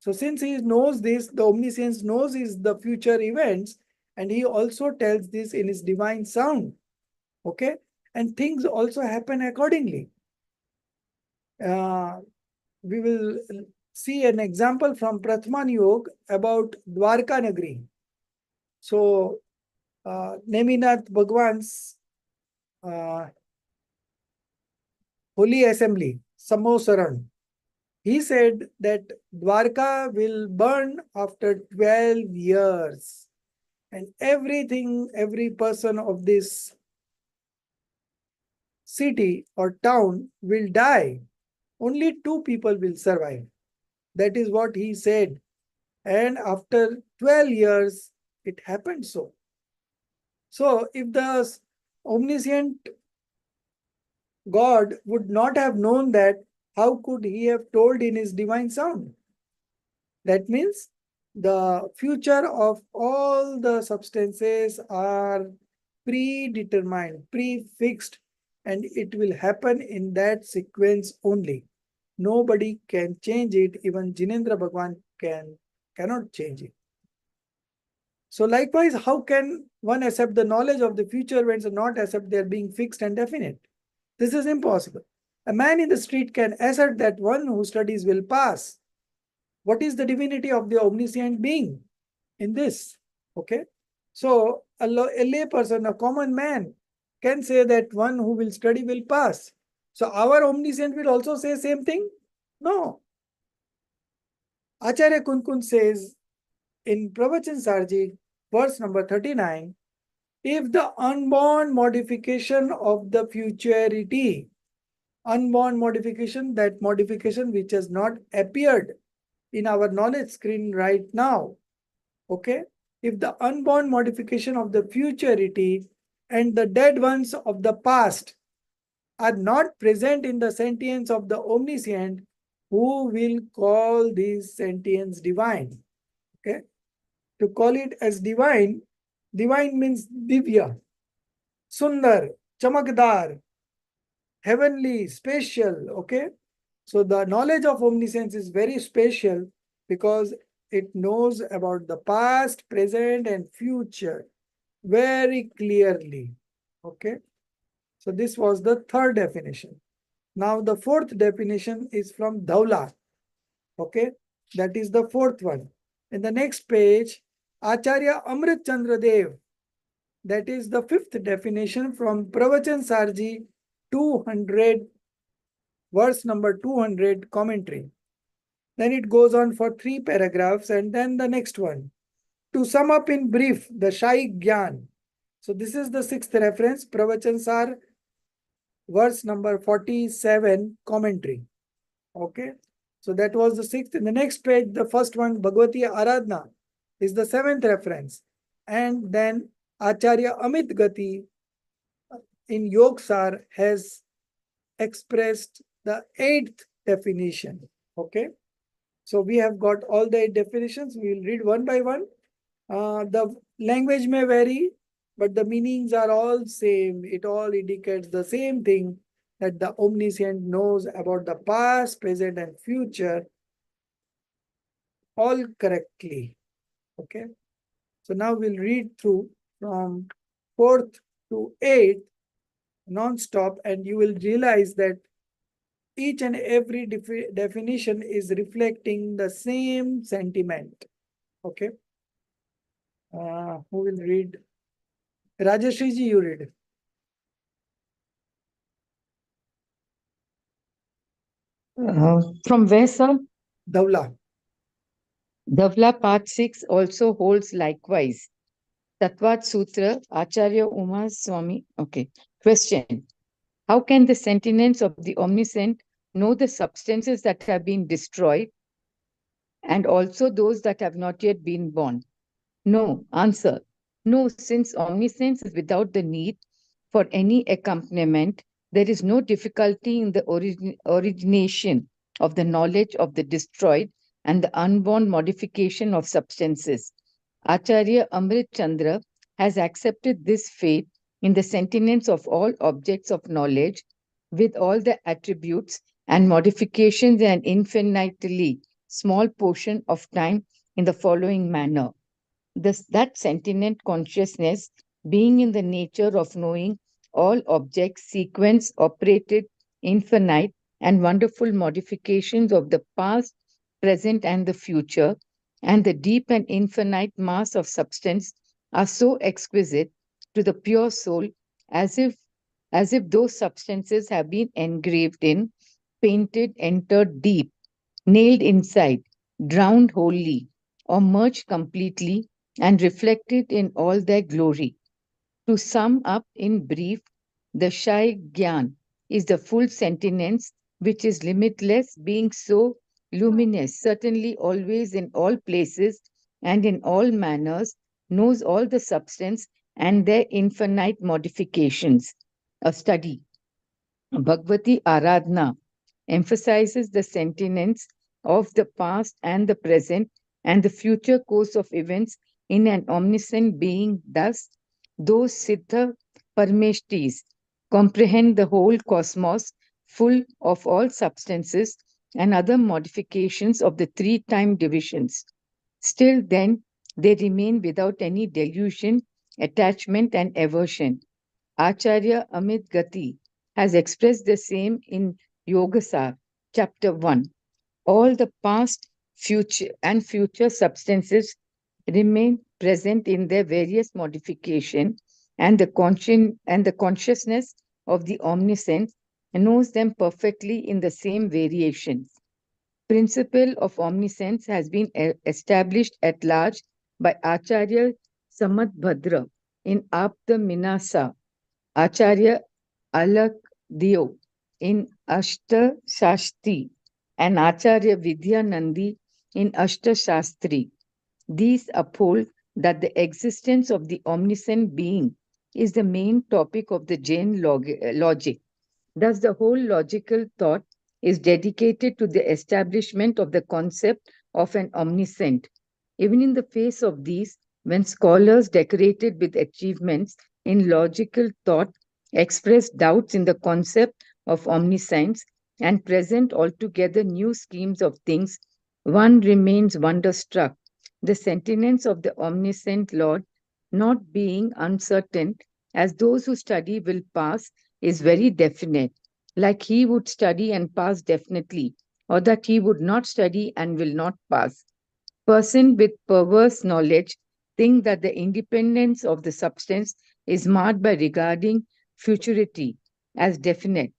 So since he knows this, the omniscience knows is the future events, and he also tells this in his divine sound. Okay. And things also happen accordingly. We will see an example from Pratman Yog about Dwarka Nagri. So Neminath Bhagwan's Holy Assembly, Samosaran, he said that Dwarka will burn after 12 years. And every person of this city or town will die. Only 2 people will survive. That is what he said. And after 12 years, it happened so. So if the omniscient God would not have known that, how could he have told in his divine sound? That means the future of all the substances are predetermined, prefixed, and it will happen in that sequence only. Nobody can change it. Even Jinendra Bhagwan cannot change it. So likewise, how can one accept the knowledge of the future events and not accept their being fixed and definite? This is impossible. A man in the street can assert that one who studies will pass. What is the divinity of the omniscient being in this? Okay. So a lay person, a common man, can say that one who will study will pass. So our omniscient will also say same thing? No. Acharya Kunkun says in Pravachan Sarji, verse number 39, if the unborn modification of the futurity, unborn modification, that modification which has not appeared in our knowledge screen right now, okay, if the unborn modification of the futurity and the dead ones of the past are not present in the sentience of the omniscient, who will call these sentience divine? Okay, to call it as divine, divine means divya, sundar, chamakdar, heavenly, spatial. Okay, so the knowledge of omniscience is very special because it knows about the past, present, and future very clearly. Okay, so this was the third definition. Now the fourth definition is from Dhaula. Okay, that is the fourth one. In the next page, Acharya Amrit Chandra Dev, that is the fifth definition from Pravachan Sarji 200, verse number 200 commentary. Then it goes on for 3 paragraphs, and then the next one. To sum up in brief, the Shai Gyan. So this is the sixth reference, Pravachan Sar, verse number 47 commentary. Okay, so that was the sixth. In the next page, the first one, Bhagavati Aradhana, is the seventh reference. And then Acharya Amit Gati in Yog Sar has expressed the eighth definition. Okay, so we have got all the 8 definitions. We will read one by one. The language may vary, but the meanings are all same. It all indicates the same thing, that the omniscient knows about the past, present, and future all correctly. Okay. So now we'll read through from 4th to 8th non-stop, and you will realize that each and every definition is reflecting the same sentiment. Okay. Who will read? Rajeshri ji, you read. From where, sir? Dhaula. Davla Part 6 also holds likewise. Tattvat Sutra, Acharya Uma Swami. Okay. Question. How can the sentience of the omniscient know the substances that have been destroyed and also those that have not yet been born? No. Answer. No, since omniscience is without the need for any accompaniment, there is no difficulty in the origination of the knowledge of the destroyed and the unborn modification of substances. Acharya Amrit Chandra has accepted this faith in the sentience of all objects of knowledge with all the attributes and modifications in an infinitely small portion of time in the following manner. That sentient consciousness, being in the nature of knowing all objects, sequence, operated, infinite, and wonderful modifications of the past, present, and the future, and the deep and infinite mass of substance are so exquisite to the pure soul as if those substances have been engraved in, painted, entered deep, nailed inside, drowned wholly, or merged completely and reflected in all their glory. To sum up in brief, the Shai Gyan is the full sentience which is limitless, being so luminous, certainly always in all places and in all manners, knows all the substance and their infinite modifications. A study. Bhagavati Aradhana emphasizes the sentience of the past and the present and the future course of events in an omniscient being. Thus, those Siddha Parameshtis comprehend the whole cosmos full of all substances and other modifications of the three-time divisions. Still then, they remain without any delusion, attachment and aversion. Acharya Amit Gati has expressed the same in Yogasar, chapter 1. All the past, future substances remain present in their various modification, and the consciousness of the omniscient knows them perfectly in the same variations. Principle of omniscience has been established at large by Acharya Samadbhadra in Apta Minasa, Acharya Alak Dio in Ashta Shasti, and Acharya Vidyanandi in Ashta Shastri. These uphold that the existence of the omniscient being is the main topic of the Jain logic. Thus, the whole logical thought is dedicated to the establishment of the concept of an omniscient. Even in the face of these, when scholars decorated with achievements in logical thought express doubts in the concept of omniscience and present altogether new schemes of things, one remains wonderstruck. The sentience of the omniscient Lord, not being uncertain, as those who study will pass, is very definite, like he would study and pass definitely, or that he would not study and will not pass. Person with perverse knowledge think that the independence of the substance is marred by regarding futurity as definite.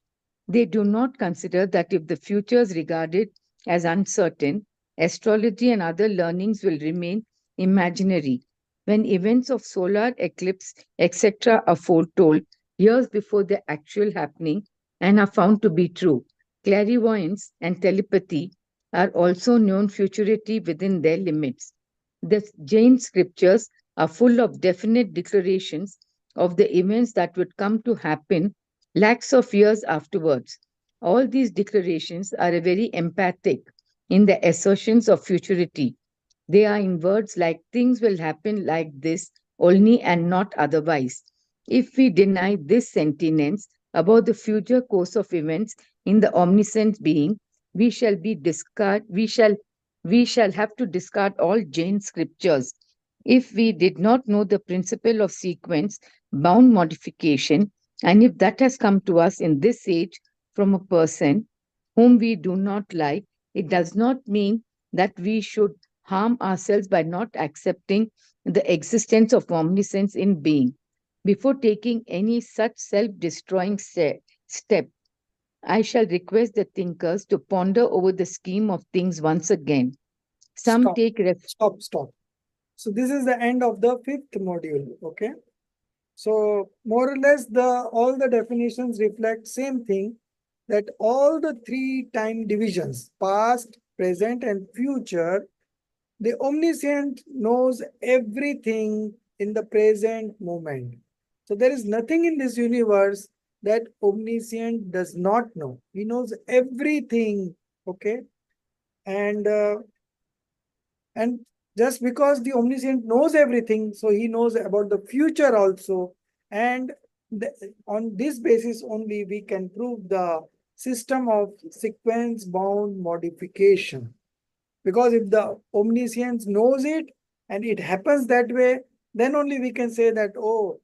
They do not consider that if the future is regarded as uncertain, astrology and other learnings will remain imaginary. When events of solar eclipse, etc., are foretold years before the actual happening and are found to be true, clairvoyance and telepathy are also known futurity within their limits. The Jain scriptures are full of definite declarations of the events that would come to happen lakhs of years afterwards. All these declarations are very emphatic in the assertions of futurity. They are in words like things will happen like this only and not otherwise. If we deny this sentience about the future course of events in the omniscient being, we shall be discard we shall have to discard all Jain scriptures. If we did not know the principle of sequence bound modification, and if that has come to us in this age from a person whom we do not like, it does not mean that we should harm ourselves by not accepting the existence of omniscience in being. Before taking any such self destroying step, I shall request the thinkers to ponder over the scheme of things once again. Some Stop, take stop. So this is the end of the fifth module. Okay. So more or less all the definitions reflect same thing, that all the three time divisions, past, present and future, the omniscient knows everything in the present moment. So there is nothing in this universe that omniscient does not know. He knows everything. Okay. And and just because the omniscient knows everything, so he knows about the future also. And on this basis only we can prove the system of sequence bound modification. Because if the omniscience knows it and it happens that way, then only we can say that, oh,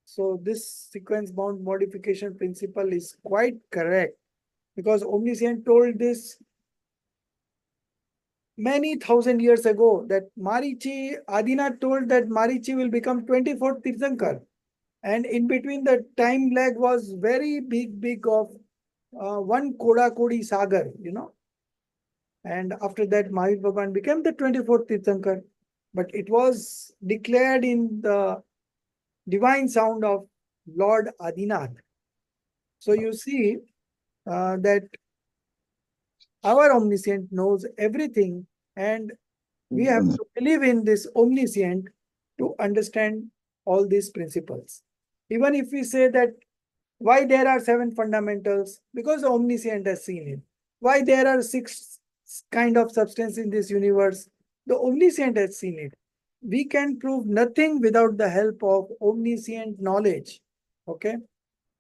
so this sequence bound modification principle is quite correct. Because omniscient told this many thousand years ago, that Marichi, Adinath told that Marichi will become 24th Tirthankar. And in between the time lag was very big of one Koda Kodi Sagar, And after that, Mahir Bhagwan became the 24th Tirthankar. But it was declared in the divine sound of Lord Adinath. So you see that our omniscient knows everything, and we have to believe in this omniscient to understand all these principles. Even if we say that why there are 7 fundamentals, because the omniscient has seen it. Why there are 6 kind of substance in this universe, the omniscient has seen it. We can prove nothing without the help of omniscient knowledge. Okay,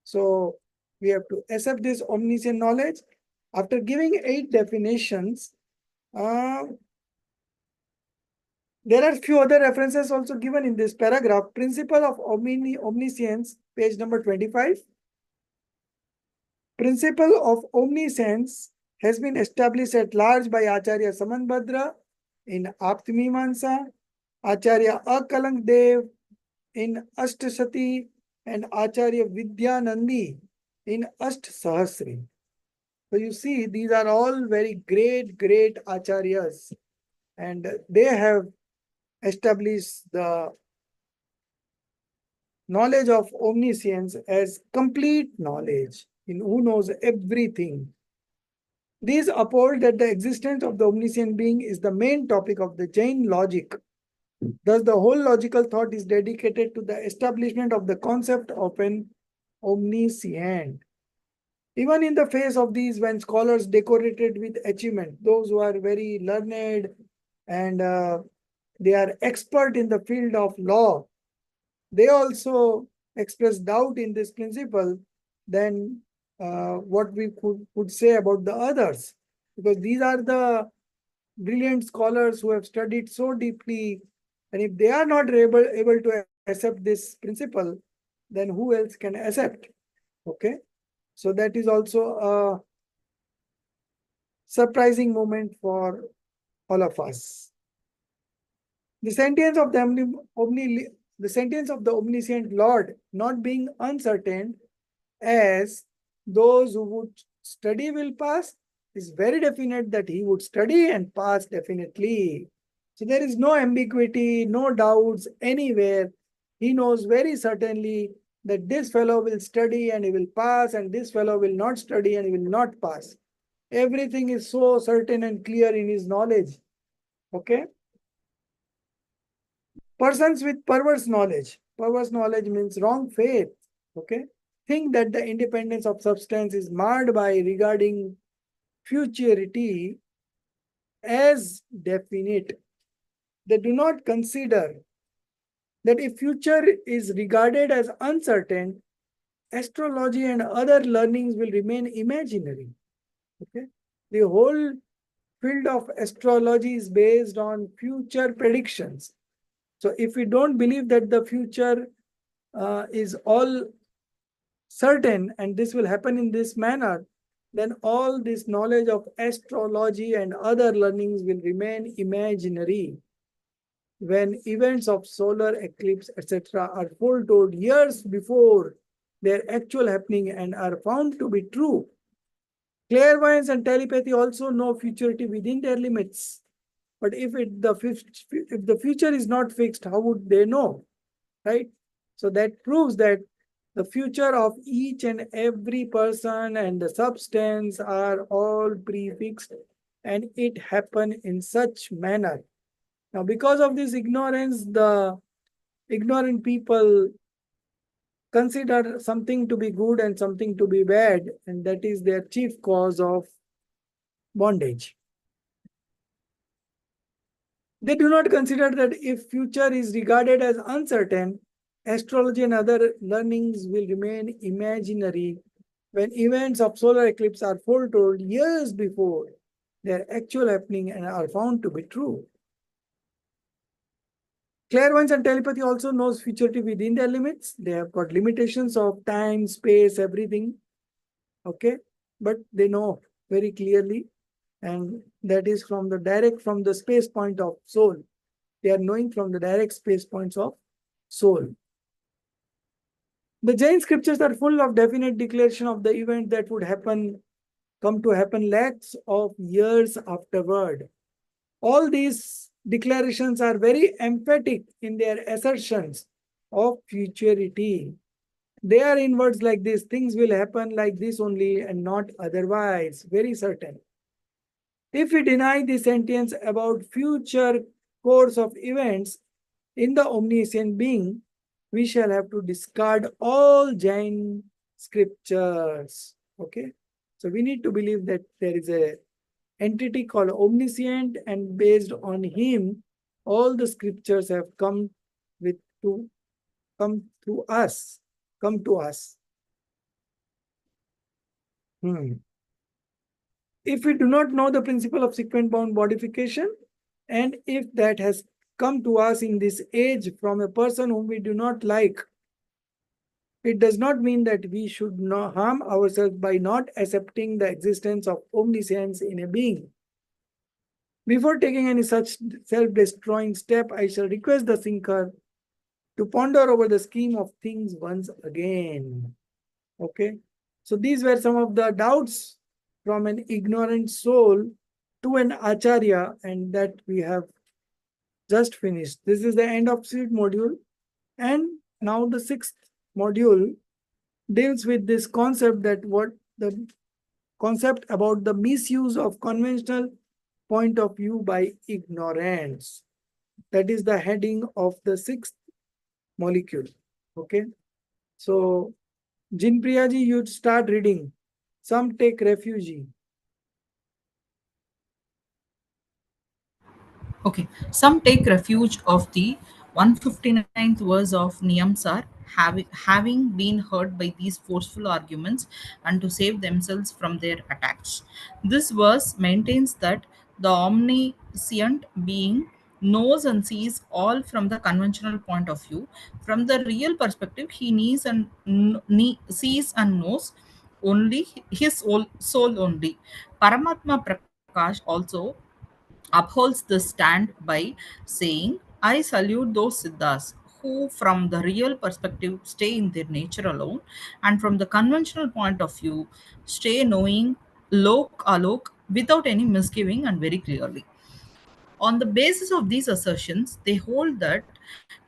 so we have to accept this omniscient knowledge. After giving 8 definitions, there are few other references also given in this paragraph. Principle of omniscience, page number 25. Principle of omniscience has been established at large by Acharya Samanbhadra in Aptamimansa, Acharya Akalank Dev in Ashtasati, and Acharya Vidyanandi in Sahasri. So you see, these are all very great acharyas, and they have established the knowledge of omniscience as complete knowledge, in who knows everything. These uphold that the existence of the omniscient being is the main topic of the Jain logic. Thus, the whole logical thought is dedicated to the establishment of the concept of an omniscient. Even in the face of these, when scholars decorated with achievement, those who are very learned and they are expert in the field of law, they also express doubt in this principle, then what we could say about the others, because these are the brilliant scholars who have studied so deeply, and if they are not able to accept this principle, then who else can accept? Okay, so that is also a surprising moment for all of us. The sentence of the omniscient Lord not being uncertain, as those who would study will pass, is very definite that he would study and pass definitely. So there is no ambiguity, no doubts anywhere. He knows very certainly that this fellow will study and he will pass, and this fellow will not study and he will not pass. Everything is so certain and clear in his knowledge. Okay. Persons with perverse knowledge means wrong faith, okay, think that the independence of substance is marred by regarding futurity as definite. They do not consider that if future is regarded as uncertain, astrology and other learnings will remain imaginary. Okay, the whole field of astrology is based on future predictions. So if we don't believe that the future is all certain and this will happen in this manner, then all this knowledge of astrology and other learnings will remain imaginary. When events of solar eclipse, etc., are foretold years before their actual happening and are found to be true, clairvoyance and telepathy also know futurity within their limits. But if the future is not fixed, how would they know, right? So that proves that the future of each and every person and the substance are all prefixed, and it happened in such manner. Now, because of this ignorance, the ignorant people consider something to be good and something to be bad, and that is their chief cause of bondage. They do not consider that if future is regarded as uncertain, astrology and other learnings will remain imaginary when events of solar eclipse are foretold years before their actual happening and are found to be true. Clairvoyance and telepathy also knows futurity within their limits. They have got limitations of time, space, everything. Okay, but they know very clearly, and that is from the space point of soul. They are knowing from the direct space points of soul. The Jain scriptures are full of definite declaration of the event that would come to happen lakhs of years afterward. All these declarations are very emphatic in their assertions of futurity. They are in words like this: things will happen like this only and not otherwise, very certain. If we deny the sentience about future course of events in the omniscient being, we shall have to discard all Jain scriptures. Okay. So we need to believe that there is a entity called omniscient, and based on him, all the scriptures have with to come to us. Come to us. If we do not know the principle of sequent bound modification, and if that has come to us in this age from a person whom we do not like, it does not mean that we should not harm ourselves by not accepting the existence of omniscience in a being. Before taking any such self-destroying step, I shall request the thinker to ponder over the scheme of things once again. Okay. So these were some of the doubts from an ignorant soul to an acharya, and that we have just finished. This is the end of fifth module. And now the sixth module deals with this concept, that what the concept about the misuse of conventional point of view by ignorance. That is the heading of the sixth molecule. Okay. So Jinpriyaji, you start reading. Some take refuge. Okay, some take refuge of the 159th verse of Niyamsar, having been hurt by these forceful arguments and to save themselves from their attacks. This verse maintains that the omniscient being knows and sees all from the conventional point of view. From the real perspective, he sees and knows only his soul only. Paramatma Prakash also upholds the stand by saying, I salute those Siddhas who, from the real perspective, stay in their nature alone, and from the conventional point of view, stay knowing lok alok without any misgiving and very clearly. On the basis of these assertions, they hold that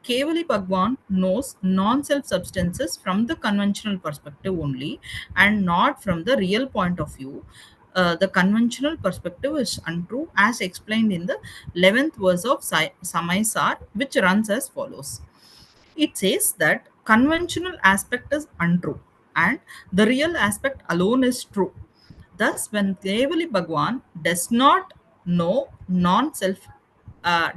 Kevali Bhagwan knows non self substances from the conventional perspective only and not from the real point of view. The conventional perspective is untrue, as explained in the 11th verse of Samaisar, which runs as follows. It says that conventional aspect is untrue and the real aspect alone is true. Thus, when Devali Bhagwan know non-self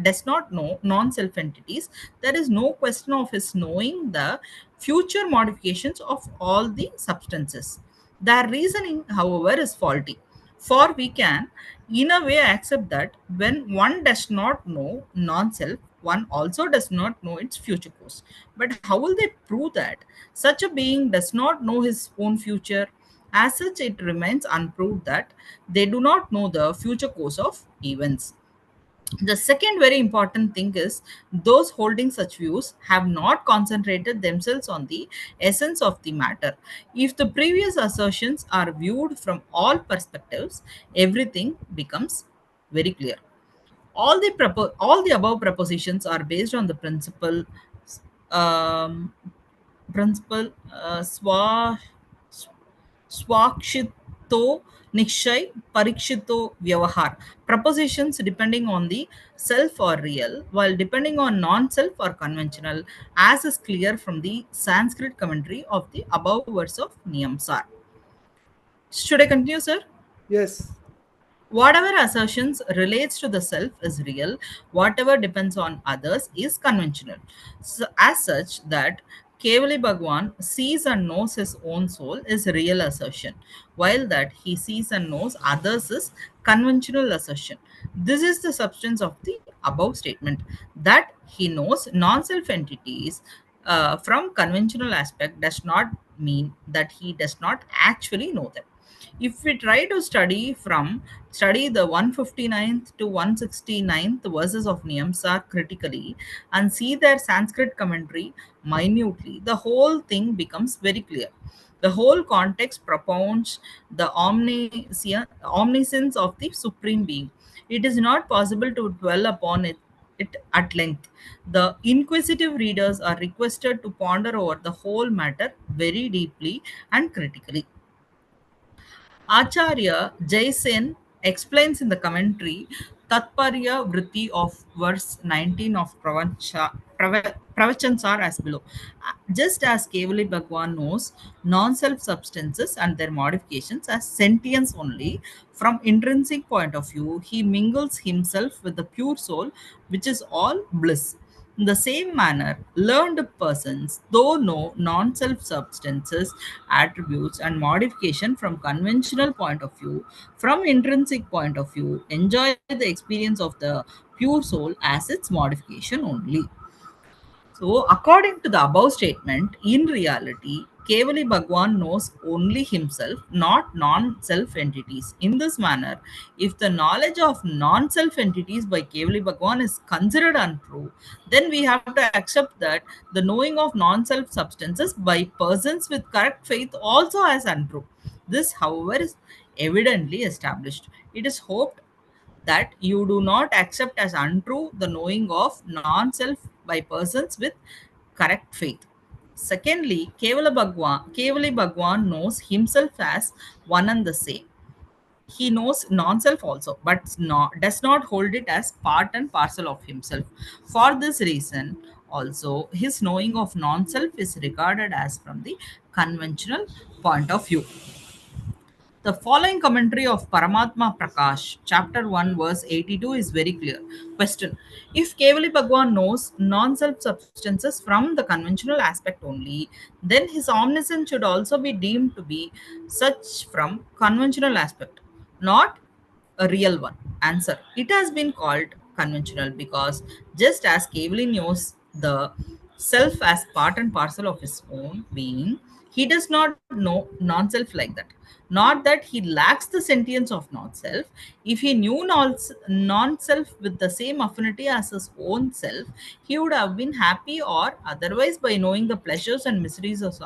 does not know non-self entities, there is no question of his knowing the future modifications of all the substances. Their reasoning, however, is faulty. For we can, in a way, accept that when one does not know non self, one also does not know its future course. But how will they prove that such a being does not know his own future? As such, it remains unproved that they do not know the future course of events. The second very important thing is those holding such views have not concentrated themselves on the essence of the matter. If the previous assertions are viewed from all perspectives, everything becomes very clear. All the above propositions are based on the um, principle swakshito nikshay parikshito vyavahar. Propositions depending on the self or real, while depending on non-self or conventional, as is clear from the Sanskrit commentary of the above verse of Niyamsar. Should I continue, sir? Yes. Whatever assertions relates to the self is real, whatever depends on others is conventional. So, as such, that Kevali Bhagwan sees and knows his own soul is real assertion, while that he sees and knows others is conventional assertion. This is the substance of the above statement, that he knows non-self entities from conventional aspect does not mean that he does not actually know them. If we try to study the 159th to 169th verses of Niyamsar critically and see their Sanskrit commentary minutely, the whole thing becomes very clear. The whole context propounds the omniscience of the Supreme Being. It is not possible to dwell upon it at length. The inquisitive readers are requested to ponder over the whole matter very deeply and critically. Acharya Jaisen explains in the commentary, Tatparya Vritti of verse 19 of Pravachans are as below. Just as Kevali Bhagwan knows non-self substances and their modifications as sentience only, from intrinsic point of view, he mingles himself with the pure soul, which is all bliss. In the same manner, learned persons, though know non-self substances, attributes, and modification from conventional point of view, from intrinsic point of view, enjoy the experience of the pure soul as its modification only. So, according to the above statement, in reality, Kevali Bhagwan knows only himself, not non self entities. In this manner, if the knowledge of non self entities by Kevali Bhagwan is considered untrue, then we have to accept that the knowing of non self substances by persons with correct faith also as untrue. This, however, is evidently established. It is hoped that you do not accept as untrue the knowing of non-self by persons with correct faith. Secondly, Kevali Bhagwan knows himself as one and the same. He knows non-self also, but does not hold it as part and parcel of himself. For this reason, also his knowing of non-self is regarded as from the conventional point of view. The following commentary of Paramatma Prakash, chapter 1, verse 82, is very clear. Question: if Kevali Bhagwan knows non self substances from the conventional aspect only, then his omniscience should also be deemed to be such from conventional aspect, not a real one. Answer: it has been called conventional because just as Kevali knows the self as part and parcel of his own being, he does not know non self like that. Not that he lacks the sentience of non self. If he knew non self with the same affinity as his own self, he would have been happy or otherwise by knowing the pleasures and miseries of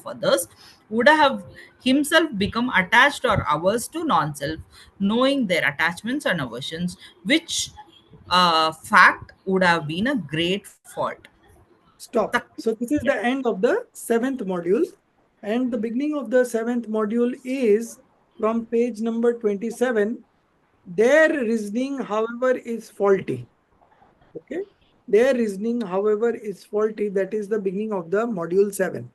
others, would have himself become attached or averse to non self, knowing their attachments and aversions, which fact would have been a great fault. Stop. So this is the end of the seventh module. And the beginning of the seventh module is from page number 27. Their reasoning, however, is faulty. Okay. Their reasoning, however, is faulty. That is the beginning of the module 7.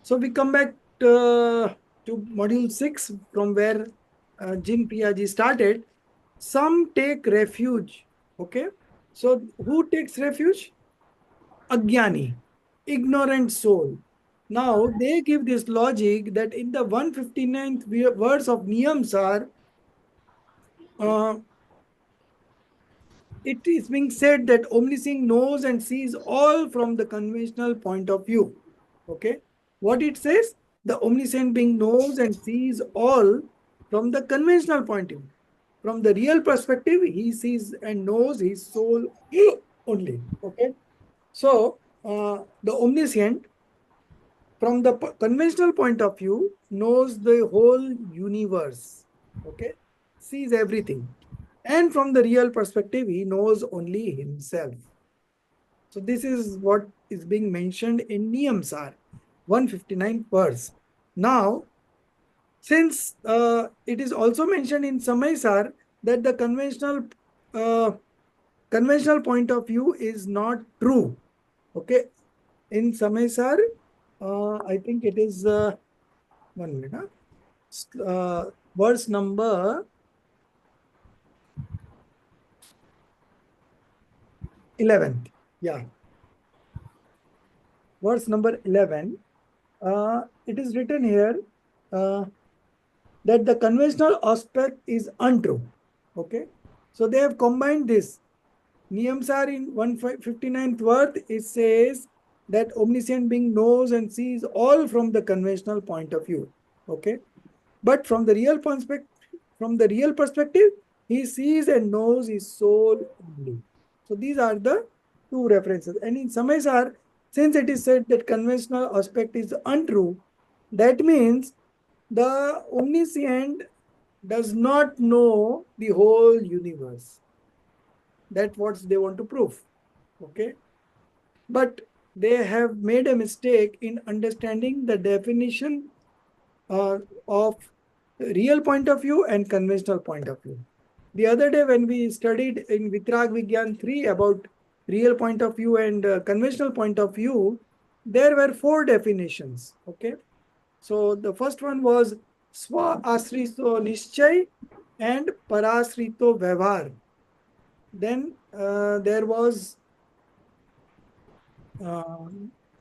So we come back to module 6 from where Jin Piaget started. Some take refuge. Okay. So who takes refuge? Agyani, ignorant soul. Now they give this logic that in the 159th verse of Niyamsar, uh, it is being said that omniscient knows and sees all from the conventional point of view. Okay. What it says? The omniscient being knows and sees all from the conventional point of view. From the real perspective, he sees and knows his soul only. Okay. So the omniscient from the conventional point of view knows the whole universe. Okay. Sees everything. And from the real perspective, he knows only himself. So this is what is being mentioned in Niyamsar, 159th verse. Now, since it is also mentioned in Samaysar that the conventional point of view is not true. Okay. In Samaysar, I think it is 1 minute. Verse number 11th. Yeah. Verse number 11. It is written here that the conventional aspect is untrue. Okay. So they have combined this. Niyamsar in 159th verse, it says that omniscient being knows and sees all from the conventional point of view. Okay. But from the real perspective, he sees and knows his soul only. So these are the two references. And in Samaysar, since it is said that conventional aspect is untrue, that means the omniscient does not know the whole universe. That's what they want to prove. Okay. But they have made a mistake in understanding the definition of real point of view and conventional point of view. The other day when we studied in Vitrag Vigyan 3 about real point of view and conventional point of view, there were 4 definitions. Okay. So the first one was Swa Asrito Nischay and Parasrito Vyavhar. Then there was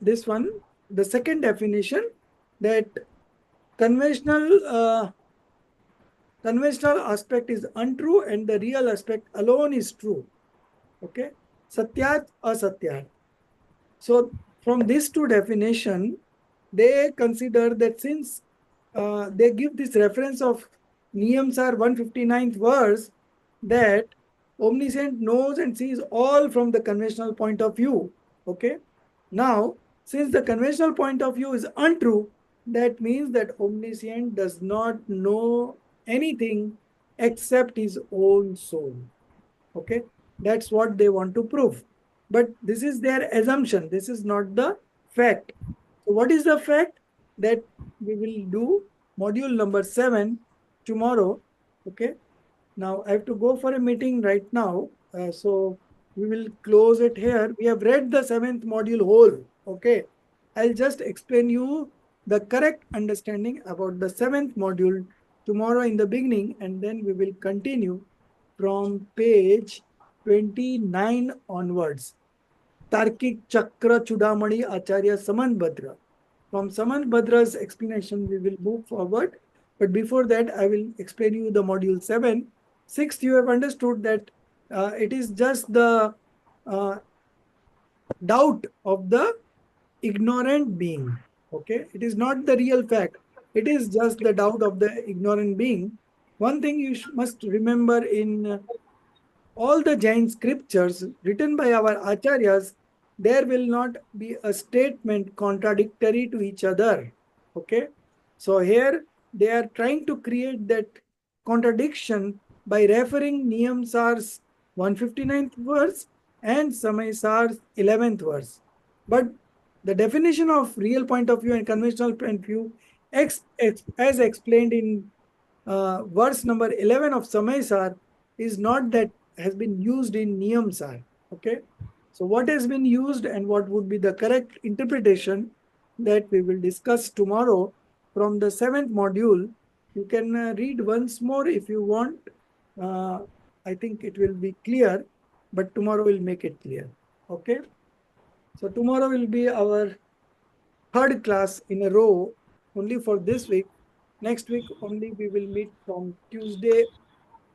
this one, the second definition, that conventional conventional aspect is untrue and the real aspect alone is true. Okay. Satyat, asatyat. So from these 2 definition, they consider that since they give this reference of Niyamsar 159th verse, that omniscient knows and sees all from the conventional point of view. Okay. Now, since the conventional point of view is untrue, that means that omniscient does not know anything except his own soul. Okay. That's what they want to prove. But this is their assumption. This is not the fact. So what is the fact? That we will do module number 7 tomorrow. Okay. Now I have to go for a meeting right now. So we will close it here. We have read the 7th module whole. Okay. I'll just explain you the correct understanding about the 7th module tomorrow in the beginning, and then we will continue from page 29 onwards. Tarkik Chakra Chudamani Acharya Samanbhadra. From Samanbhadra's explanation, we will move forward. But before that, I will explain you the module 7. 6th, you have understood that it is just the doubt of the ignorant being. Okay, it is not the real fact. It is just the doubt of the ignorant being. One thing you must remember in all the Jain scriptures written by our acharyas, there will not be a statement contradictory to each other. Okay. So here they are trying to create that contradiction by referring Niyamsar's 159th verse and Samaysar's 11th verse. But the definition of real point of view and conventional point of view, as explained in verse number 11 of Samaysar, is not that has been used in Niyamsar. Okay. So what has been used and what would be the correct interpretation, that we will discuss tomorrow from the 7th module. You can read once more if you want. I think it will be clear, but tomorrow we'll make it clear. Okay. So tomorrow will be our 3rd class in a row only for this week. Next week only we will meet from Tuesday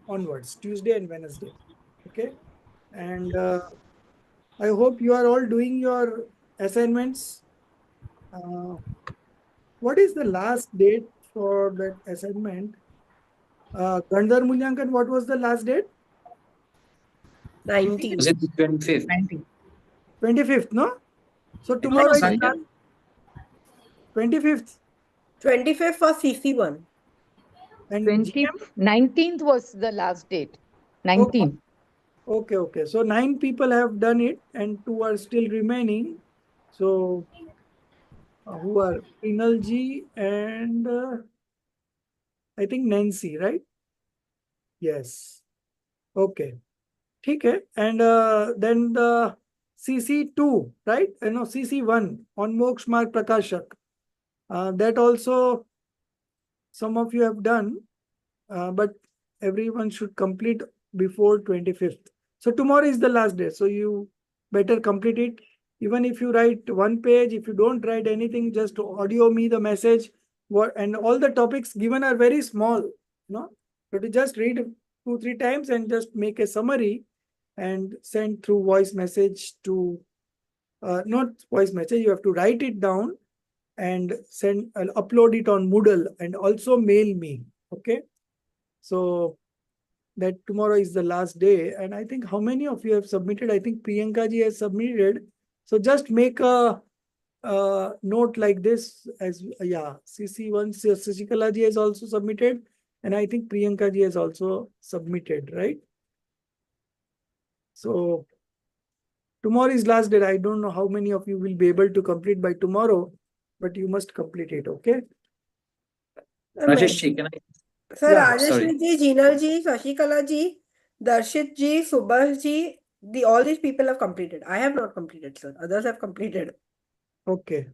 onwards, Tuesday and Wednesday. Okay. And I hope you are all doing your assignments. What is the last date for that assignment? Gandhar Mulyankan, what was the last date? 19. Was it the 25th? 19. 25th, no? So I tomorrow is think the 25th. 25th for CC1. And 19th was the last date. 19th. Okay, okay. So 9 people have done it and 2 are still remaining. So who are Prinalji and I think Nancy, right? Yes. Okay. Okay. And then the CC2, right? No, CC1 on Moksha Marg Prakashak. That also some of you have done, but everyone should complete before 25th. So tomorrow is the last day. So you better complete it. Even if you write 1 page, if you don't write anything, just audio me the message. And all the topics given are very small. No? So to just read 2-3 times and just make a summary and send through voice message to, not voice message, you have to write it down and send, upload it on Moodle and also mail me. Okay. So that tomorrow is the last day. And I think how many of you have submitted? I think Priyanka ji has submitted. So just make a note like this as, yeah, CC1, Sasikala ji has also submitted. And I think Priyanka ji has also submitted, right? So tomorrow is last day. I don't know how many of you will be able to complete by tomorrow, but you must complete it, okay? Rajesh ji, can I? Sir, Yeah, Rajeshri ji, Jinal ji, Shashikala ji, Darshit ji, Subhash ji, all these people have completed. I have not completed, sir. Others have completed. Okay.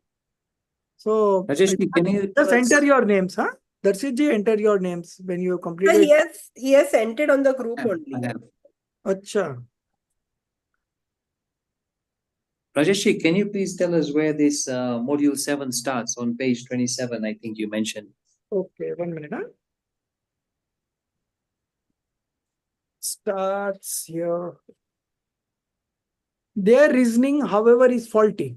So Rajesh, can you just tell us- enter your names, huh? Darshit ji, enter your names when you have Sir, completed. he has sent it on the group only. I have. Acha. Rajesh, can you please tell us where this module 7 starts on page 27? I think you mentioned. Okay, 1 minute, huh? Starts here. Their reasoning, however, is faulty.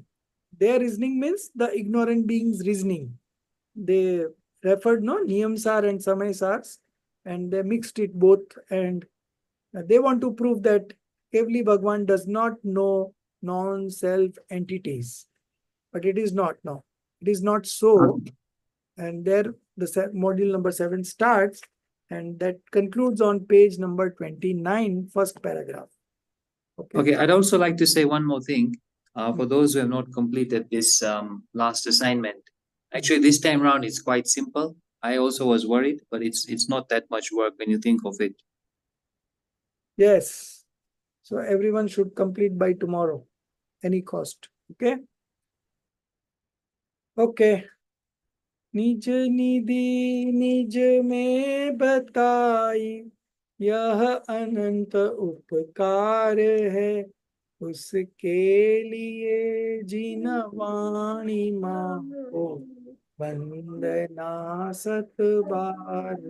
Their reasoning means the ignorant beings' reasoning. They referred no Niyamsar and Samaysars, and they mixed it both, and they want to prove that Kevli Bhagwan does not know non-self entities. But it is not, no. It is not so. And there the module number 7 starts, and that concludes on page number 29, first paragraph. Okay, I'd also like to say one more thing. For those who have not completed this last assignment, actually this time around it's quite simple. I also was worried, but it's not that much work when you think of it. Yes. So everyone should complete by tomorrow, any cost. Okay. Okay. निज निधि निज में बताई, यह अनंत उपकार है, उसके लिए जिन वाणी माँ को वंदना सत बार।